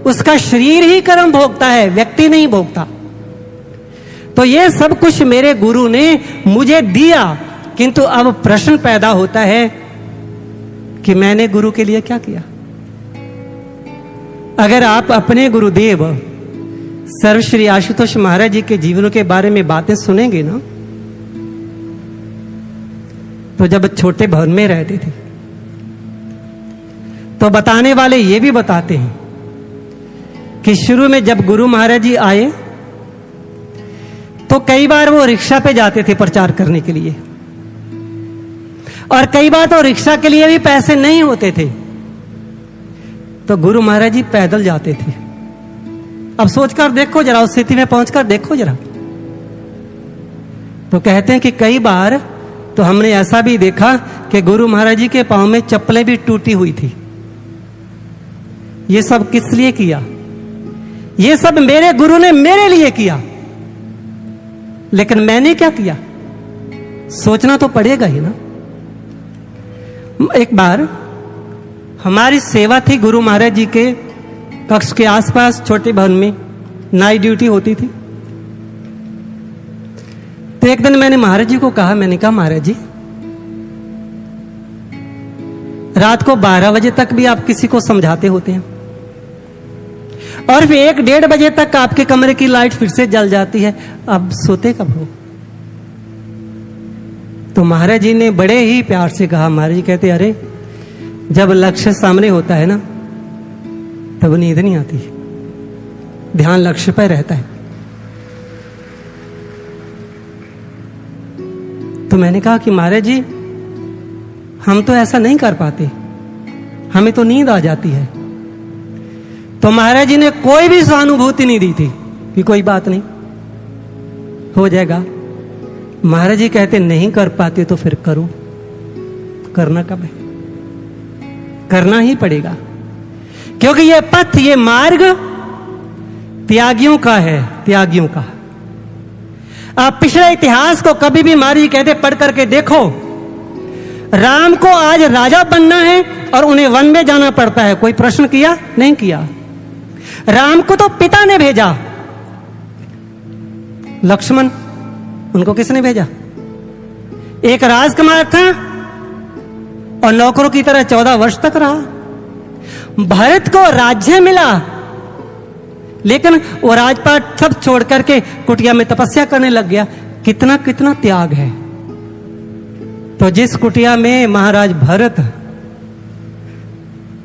उसका शरीर ही कर्म भोगता है, व्यक्ति नहीं भोगता। तो ये सब कुछ मेरे गुरु ने मुझे दिया, किंतु अब प्रश्न पैदा होता है कि मैंने गुरु के लिए क्या किया। अगर आप अपने गुरुदेव सर्वश्री आशुतोष महाराज जी के जीवनों के बारे में बातें सुनेंगे ना, तो जब छोटे भवन में रहते थे तो बताने वाले ये भी बताते हैं कि शुरू में जब गुरु महाराज जी आए तो कई बार वो रिक्शा पे जाते थे प्रचार करने के लिए, और कई बार तो रिक्शा के लिए भी पैसे नहीं होते थे, तो गुरु महाराज जी पैदल जाते थे। अब सोचकर देखो जरा, उस स्थिति में पहुंचकर देखो जरा। तो कहते हैं कि कई बार तो हमने ऐसा भी देखा कि गुरु महाराज जी के पांव में चप्पलें भी टूटी हुई थी। ये सब किस लिए किया? ये सब मेरे गुरु ने मेरे लिए किया, लेकिन मैंने क्या किया? सोचना तो पड़ेगा ही ना। एक बार हमारी सेवा थी गुरु महाराज जी के कक्ष के आसपास, छोटे भवन में नाइट ड्यूटी होती थी। तो एक दिन मैंने महाराज जी को कहा, मैंने कहा महाराज जी, रात को 12 बजे तक भी आप किसी को समझाते होते हैं, और फिर 1-1:30 बजे तक आपके कमरे की लाइट फिर से जल जाती है, अब सोते कब हो? तो महाराज जी ने बड़े ही प्यार से कहा, महाराज जी कहते, अरे जब लक्ष्य सामने होता है ना, तब नींद नहीं आती, ध्यान लक्ष्य पर रहता है। तो मैंने कहा कि महाराज जी, हम तो ऐसा नहीं कर पाते, हमें तो नींद आ जाती है। तो महाराज जी ने कोई भी सहानुभूति नहीं दी थी कि कोई बात नहीं, हो जाएगा। महाराज जी कहते, नहीं कर पाते तो फिर करो। करना कब है? करना ही पड़ेगा, क्योंकि ये पथ, ये मार्ग त्यागियों का है, त्यागियों का। आप पिछले इतिहास को कभी भी महाराज जी कहते पढ़ करके देखो, राम को आज राजा बनना है और उन्हें वन में जाना पड़ता है, कोई प्रश्न किया? नहीं किया। राम को तो पिता ने भेजा, लक्ष्मण, उनको किसने भेजा? एक राजकुमार था और नौकरों की तरह 14 वर्ष तक रहा। भरत को राज्य मिला, लेकिन वो राजपाट सब छोड़ करके कुटिया में तपस्या करने लग गया। कितना कितना त्याग है। तो जिस कुटिया में महाराज भरत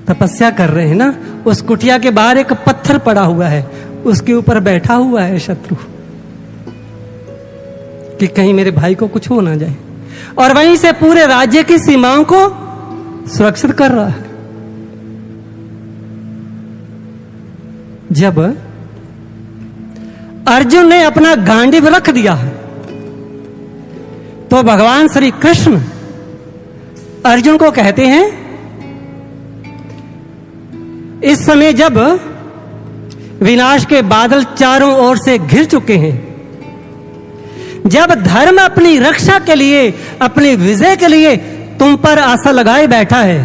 तपस्या कर रहे हैं ना, उस कुटिया के बाहर एक पत्थर पड़ा हुआ है, उसके ऊपर बैठा हुआ है शत्रु, कि कहीं मेरे भाई को कुछ हो ना जाए, और वहीं से पूरे राज्य की सीमाओं को सुरक्षित कर रहा है। जब अर्जुन ने अपना गांडीव रख दिया, तो भगवान श्री कृष्ण अर्जुन को कहते हैं, इस समय जब विनाश के बादल चारों ओर से घिर चुके हैं, जब धर्म अपनी रक्षा के लिए, अपनी विजय के लिए तुम पर आशा लगाए बैठा है,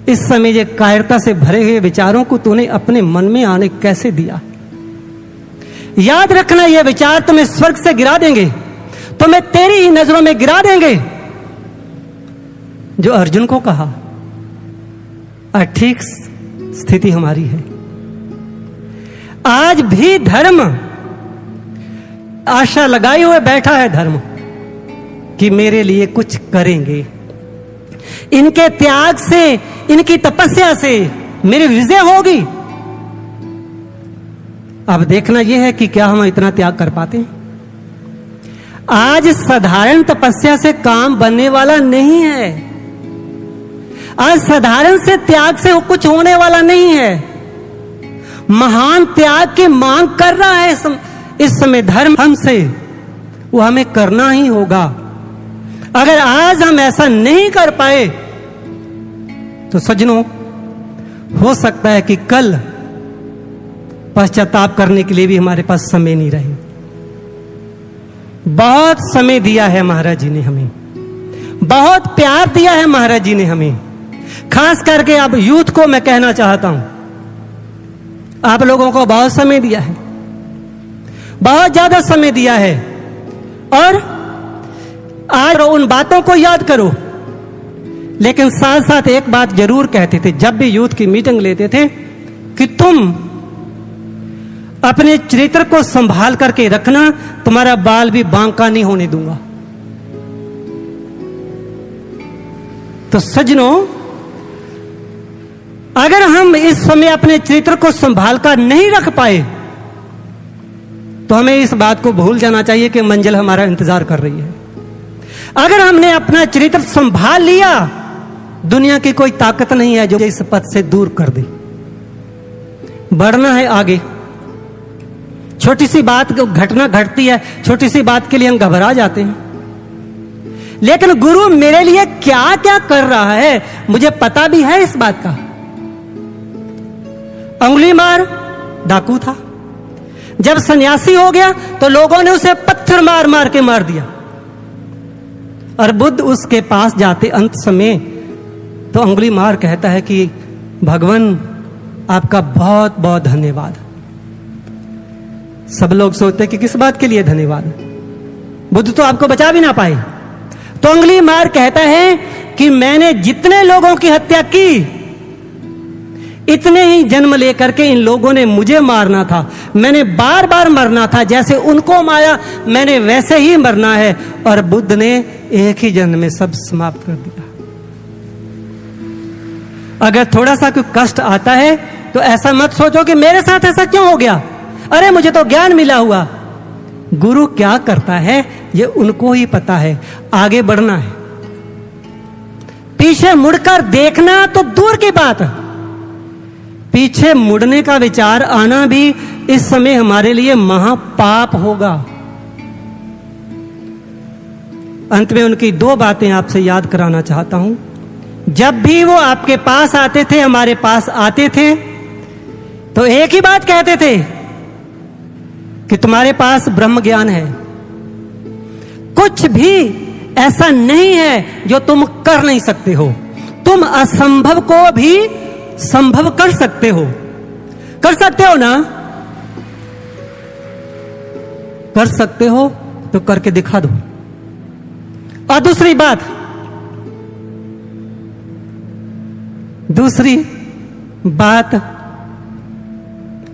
इस समय ये कायरता से भरे हुए विचारों को तूने अपने मन में आने कैसे दिया? याद रखना, ये विचार तुम्हें स्वर्ग से गिरा देंगे, तुम्हें तेरी ही नजरों में गिरा देंगे। जो अर्जुन को कहा, ठीक स्थिति हमारी है। आज भी धर्म आशा लगाए हुए बैठा है, धर्म कि मेरे लिए कुछ करेंगे, इनके त्याग से, इनकी तपस्या से मेरी विजय होगी। अब देखना यह है कि क्या हम इतना त्याग कर पाते हैं। आज साधारण तपस्या से काम बनने वाला नहीं है, आज साधारण से त्याग से कुछ होने वाला नहीं है। महान त्याग की मांग कर रहा है इस समय धर्म हमसे, वो हमें करना ही होगा। अगर आज हम ऐसा नहीं कर पाए तो सज्जनों, हो सकता है कि कल पश्चाताप करने के लिए भी हमारे पास समय नहीं रहे। बहुत समय दिया है महाराज जी ने हमें, बहुत प्यार दिया है महाराज जी ने हमें। खास करके अब यूथ को मैं कहना चाहता हूं, आप लोगों को बहुत समय दिया है, बहुत ज्यादा समय दिया है, और आज उन बातों को याद करो। लेकिन साथ साथ एक बात जरूर कहते थे जब भी यूथ की मीटिंग लेते थे, कि तुम अपने चरित्र को संभाल करके रखना, तुम्हारा बाल भी बांका नहीं होने दूंगा। तो सज्जनों, अगर हम इस समय अपने चरित्र को संभाल कर नहीं रख पाए तो हमें इस बात को भूल जाना चाहिए कि मंजिल हमारा इंतजार कर रही है। अगर हमने अपना चरित्र संभाल लिया, दुनिया की कोई ताकत नहीं है जो इस पथ से दूर कर दे। बढ़ना है आगे। छोटी सी बात घटना घटती है, छोटी सी बात के लिए हम घबरा जाते हैं, लेकिन गुरु मेरे लिए क्या क्या कर रहा है मुझे पता भी है इस बात का। अंगुलीमाल डाकू था, जब सन्यासी हो गया तो लोगों ने उसे पत्थर मार मार के मार दिया, और बुद्ध उसके पास जाते अंत समय तो अंगुलीमाल कहता है कि भगवान आपका बहुत बहुत धन्यवाद। सब लोग सोचते हैं कि किस बात के लिए धन्यवाद, बुद्ध तो आपको बचा भी ना पाए। तो अंगुलीमाल कहता है कि मैंने जितने लोगों की हत्या की, इतने ही जन्म लेकर के इन लोगों ने मुझे मारना था। मैंने बार बार मरना था, जैसे उनको मारा मैंने वैसे ही मरना है, और बुद्ध ने एक ही जन्म में सब समाप्त कर दिया। अगर थोड़ा सा कोई कष्ट आता है तो ऐसा मत सोचो कि मेरे साथ ऐसा क्यों हो गया, अरे मुझे तो ज्ञान मिला हुआ। गुरु क्या करता है ये उनको ही पता है। आगे बढ़ना है, पीछे मुड़कर देखना तो दूर की बात है, पीछे मुड़ने का विचार आना भी इस समय हमारे लिए महापाप होगा। अंत में उनकी दो बातें आपसे याद कराना चाहता हूं। जब भी वो आपके पास आते थे, हमारे पास आते थे, तो एक ही बात कहते थे कि तुम्हारे पास ब्रह्म ज्ञान है, कुछ भी ऐसा नहीं है जो तुम कर नहीं सकते हो, तुम असंभव को भी संभव कर सकते हो। कर सकते हो ना? कर सकते हो तो करके दिखा दो। और दूसरी बात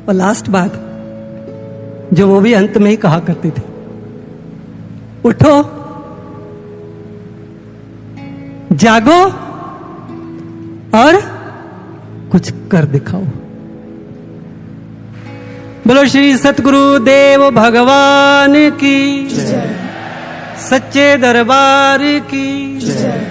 और लास्ट बात जो वो भी अंत में ही कहा करते थे, उठो, जागो और कुछ कर दिखाओ। बोलो श्री सतगुरु देव भगवान की जय, सच्चे दरबार की जय।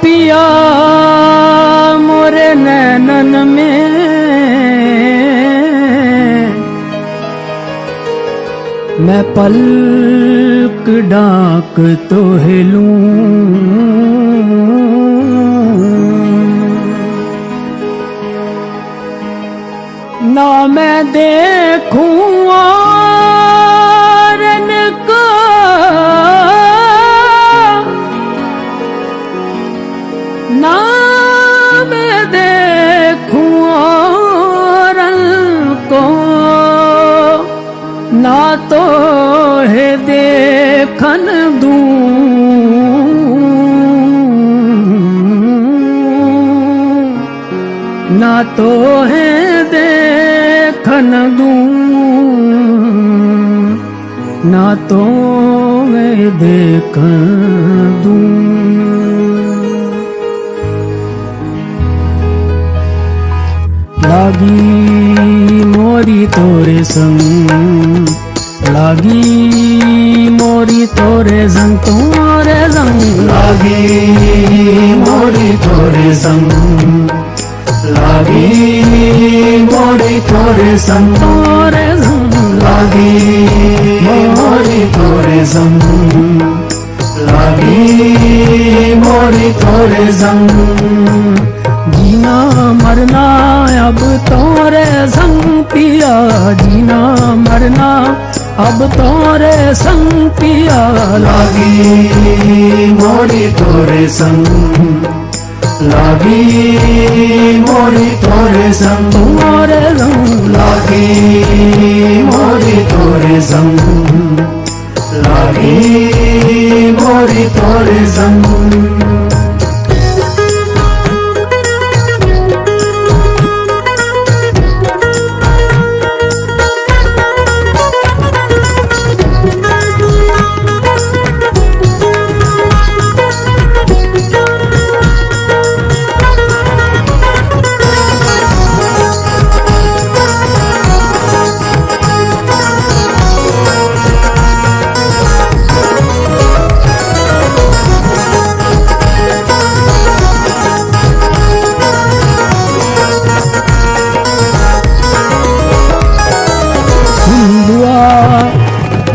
पिया मोरे नैनन में मैं पलक डाक तो हिलूं, ना मैं देखूं और इनको, ना मैं देखूं और इनको, ना तो है देखन दूं, ना तो है देखन दूं, ना तो मैं देखन दूं। लागी मोरी तोरे संग लागी मोरी तोरे संग तुम्हारे संग लागी मोरी तोरे संग लागी मोरी तोरे संग तोरे संग लागी मोरी तोरे संग लागी मोरी तोरे संग जीना मरना अब तोरे संग पिया जीना मरना अब तोरे संग पिया लागी मोरी तोरे संग लागी मोरी तोरे संग तुम्हारे संग लागी मोरी तोरे संग लागी मोरी तोरे संग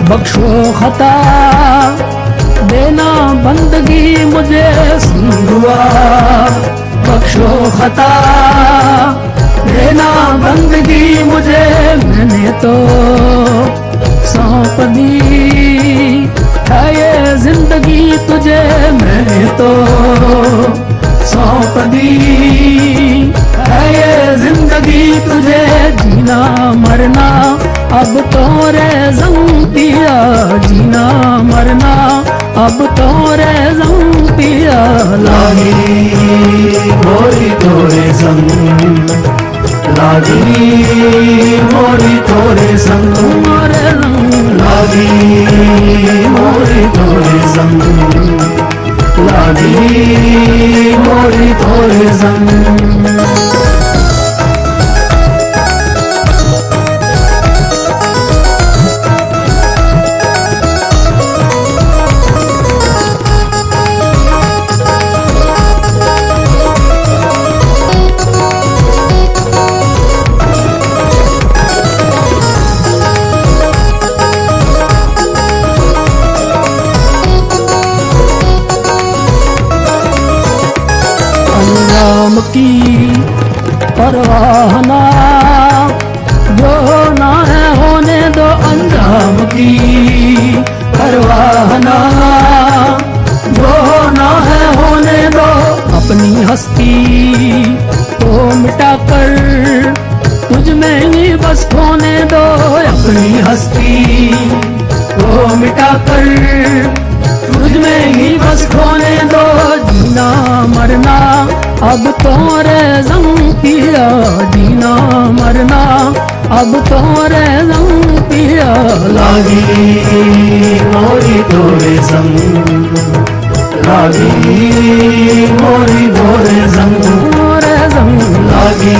बख्शो खता देना बंदगी मुझे सुन दुआ बख्शो खता देना बंदगी मुझे मैंने तो सौंप दी है ये जिंदगी तुझे मैंने तो सौंप दी है ये जिंदगी तुझे जीना मरना अब तोरे संग पिया जीना मरना अब तोरे संग पिया लागी मोरी तोरे संग लागी मोरी तोरे संग तुम्हारे संग लागी मोरी तोरे संग लागी मोरी तोरे संग अंजाम की परवाह ना जो ना है होने दो अंजाम की परवाह ना जो ना है होने दो अपनी हस्ती तो मिटाकर तुझ में ही बस खोने दो अपनी हस्ती तो मिटाकर तुझ में ही बस खोने दो जीना मरना अब तोरे संग पिया जीना मरना अब तोरे संग पिया लागी मोरी तोरे संग लागी मोरी तोरे संग तोरे संग लागी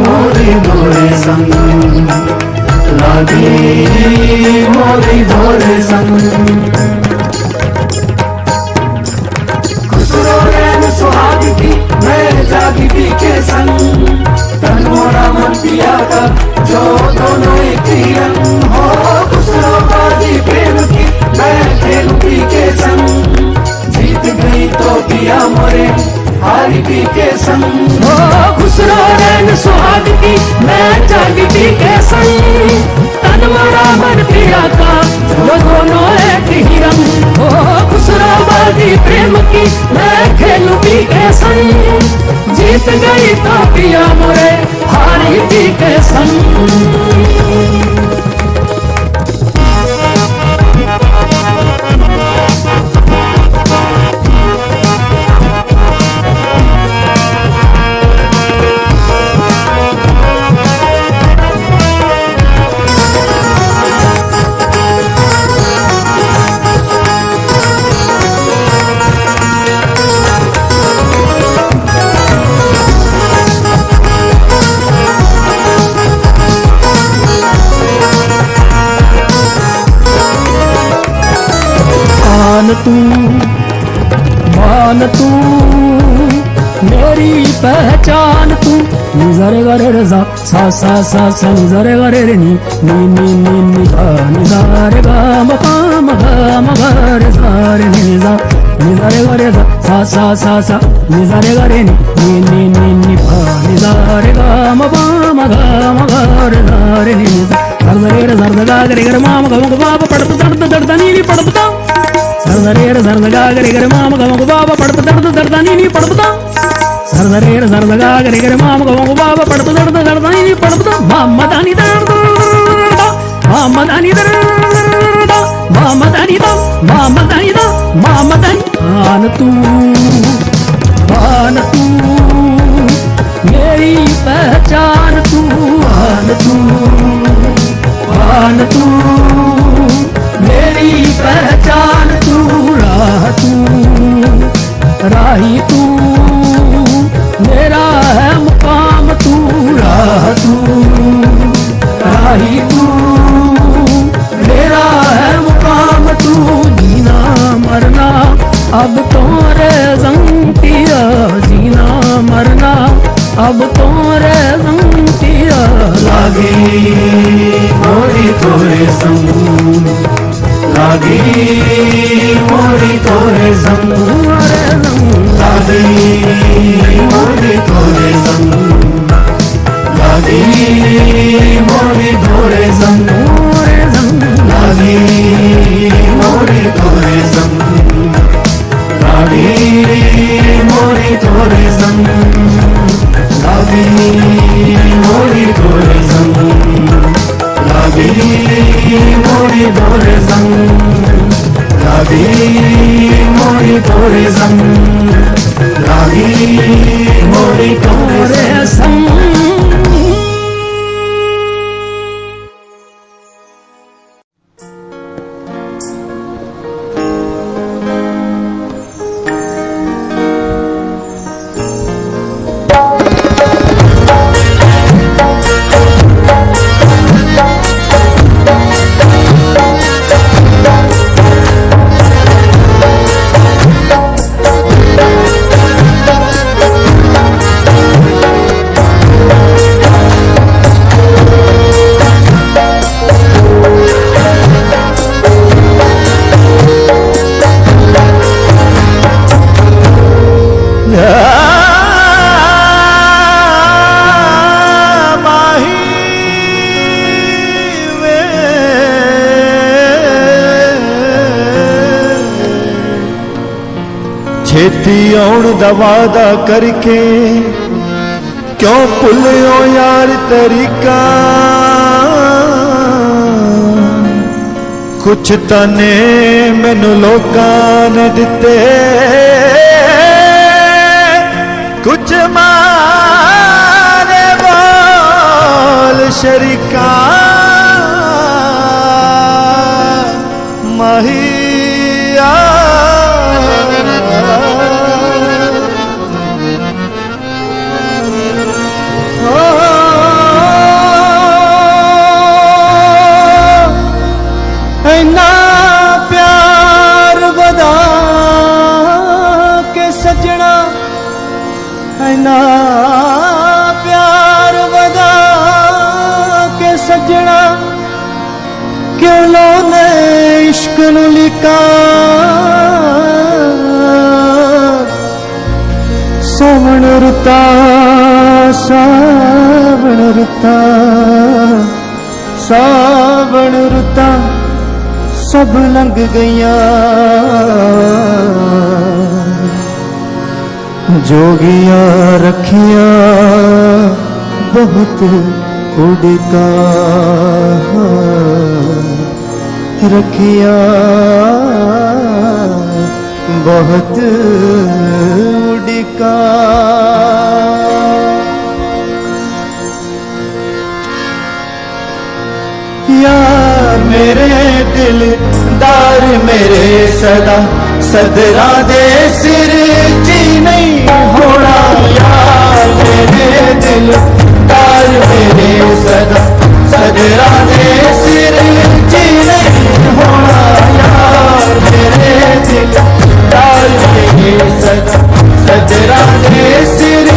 मोरी तोरे संग लागी मोरी तोरे संग खुसरो रैन सुहाग की मैं जागी भी के संग तन मोरा मन पिया का जो दोनों एक ही रंग हो खुसरो बाजी प्रेम की मैं खेलू पी के संग जीत गई तो पिया मोरे हारी पी के संग हो खुसरो रैन सुहाग की मैं जागी पी के संग तन मोरा मन पिया का जो दोनों एक ही रंग हो खुसरो बाजी प्रेम की मैं खेलू पी के संग जीत गई तो पिया मोरे हारी पी के संग पहचान तू। नि सा रे गा रे रे सा सा सा सा सा नि सा रे गा रे रे नि नि नि नि नि सा नि सा रे गा म पा म गा रे सा रे नि सा नि सा रे गा रे सा सा सा सा नि सा रे गा रे नि नि नि नि पा नि सा रे गा म पा म गा रे सा रे नि सा सर रे रे सर गा रे गे म ग म ग पड़ दर्द नी नी पड़ पता सर रे रे सर गा रे गे म ग म ग पड़ दर्द नी नी पड़ पता सर रे रे सर गा रे गे म ग म ग पड़ दर्द नी नी पड़ पता ममदानी दर्द ममदानी दर्द ममदानी दा ममदानी दा ममदानी आन तू मेरी पहचान तू आन तू मेरी पहचान तू राही तू मेरा है मुकाम तू राही तू मेरा है मुकाम तू। जीना मरना अब तो रे संग तेरा जीना मरना अब तो रे संग तेरा लागे मोरी तोरे संग लागे मोरी तोरे संग लागे मोरी तोरे संग लागे मोरी तोरे संग लागे मोरी तोरे संग लागे मोरी तोरे संग लागे मोरी तोरे संग लागे मोरी तोरे संग लागे मोरी तोरे संग लागे मोरी तोरे संग। छेती आउण दा वादा करके क्यों भुल्यो यार तरीका कुछ तने मैनू लोकां ने दिते कुछ मारे बोल शरीका माहिया इन्ना प्यार वदा के सजना इन्ना प्यार वदा के सजना क्यों लोने इश्क नू लिका सावण रुता सावण रुता सावण रुता सब लंघ गईया जोगिया रखिया बहुत उड़का रखिया बहुत उड़का यार मेरे दिलदार मेरे सदा सदरा दे सिर जी नहीं होना यार मेरे दिलदार मेरे सदा सदरा दे सिर जी नहीं होना यार मेरे दिलदार मेरे सदा सदरा दे सिर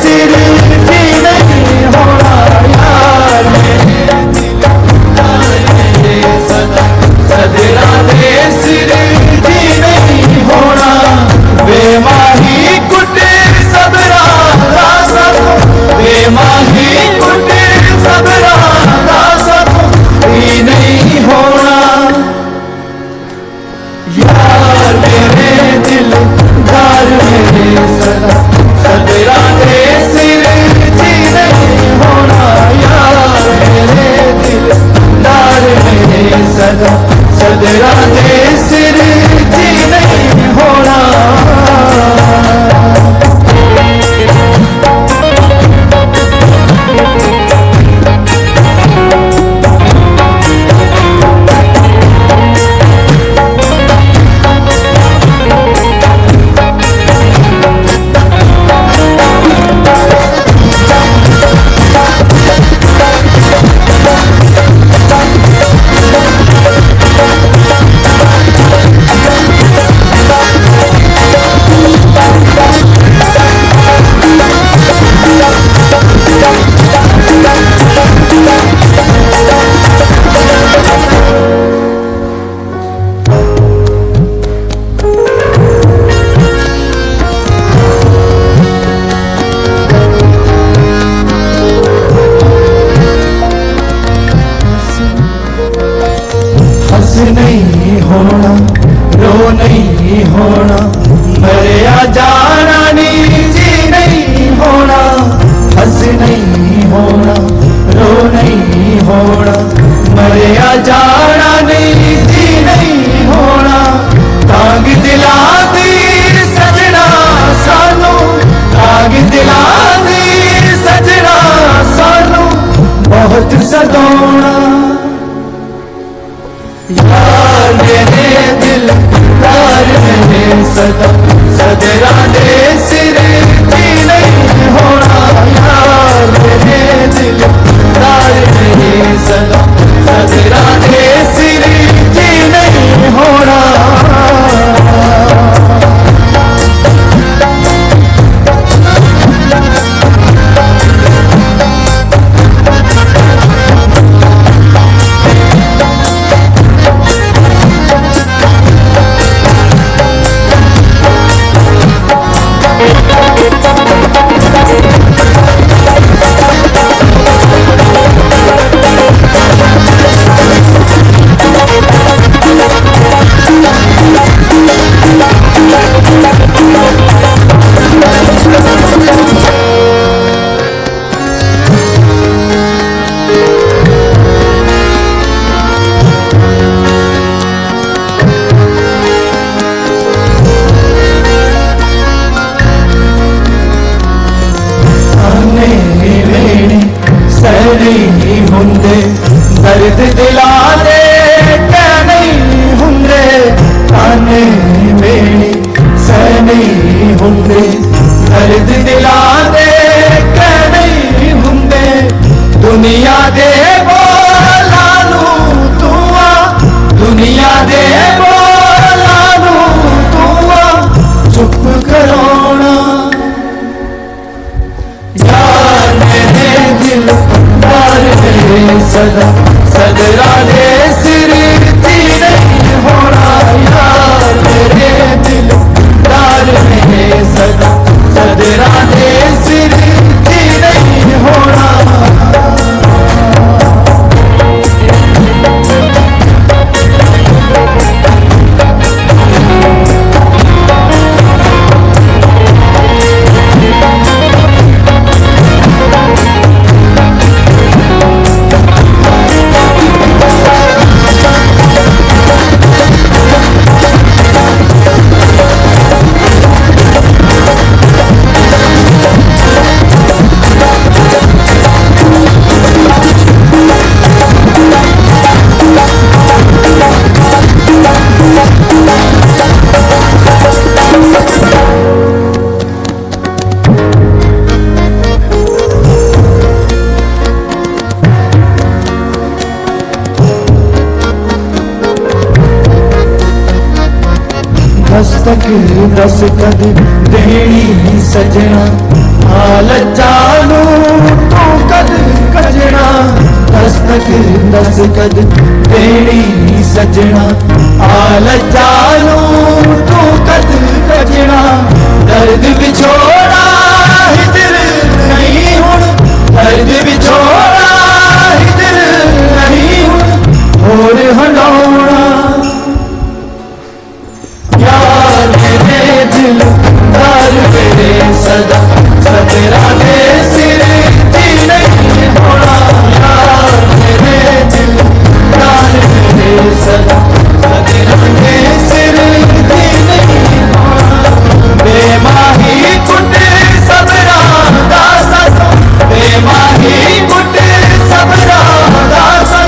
सिर जी नहीं होना यार मेरे सदा सदरा दे सिर जी नहीं होना वे माही कुटे सबरा वे माही कुटे सबरा ही नहीं होना यार मेरे दिलदार मेरे सदा सदरा दे सिर जी नहीं होना यार मेरे दिलदार मेरे सदा सदरा दे सिर जी नहीं होना नहीं होना रो नहीं होना मरिया जाना नी जी नहीं होना हंस नहीं होना रो नहीं होना मरिया जाना नी जी नहीं होना तांग दिला दी सजना सानू तांग दिला दी सजना सानू बहुत सदोना यार मेरे दिलदार मेरे सदा सदरा दे सिर जी नहीं होना यार मेरे दिलदार मेरे सदा सदरा दे सिर जी नहीं होना नहीं होंगे दर्द दिला दे क्या नहीं होंगे ताने मेरे सह नहीं होंगे दर्द दिला दे क्या नहीं होंगे दुनिया दे बोला लू तू दुनिया दे बोला लू तू चुप करोना यार मेरे दिल सदा सदरा दे सिर जी नहीं होना यार मेरे दिलदार मेरे सदा सदरा दे सिर जी नहीं होना दस्तक दस कद देनी सजना हालत तक दस कद तेरी सजना आल चालू तू कद कजना दर्द विछोड़ा ही दिल नहीं हुण दर्द विछोड़ा ही दिल नहीं हुण और हंडौना यार मेरे दिल दार मेरे सदा सतेरा दे सिर जी नहीं होना यार मेरे दिल दार मेरे सदा सतेरा दे सिर जी नहीं होना बेमाही कुटे सबरा दासा बेमाही कुटे सबरा दासा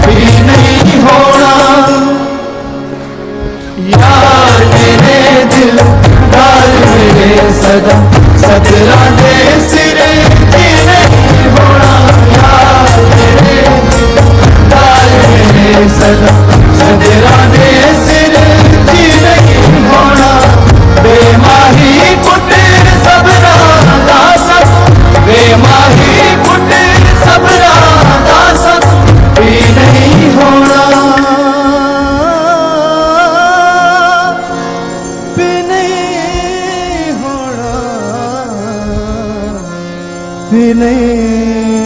भी नहीं होना यार मेरे दिल दार मेरे सदा सतरा दे सिरे जी नहीं होना यार मेरे दिल दार मेरे सदा सतरा दे सिरे जी नहीं होना बेमाही कुटे सबरा दासा बेमाही कुटे सबरा दासा भी नहीं होना भी नहीं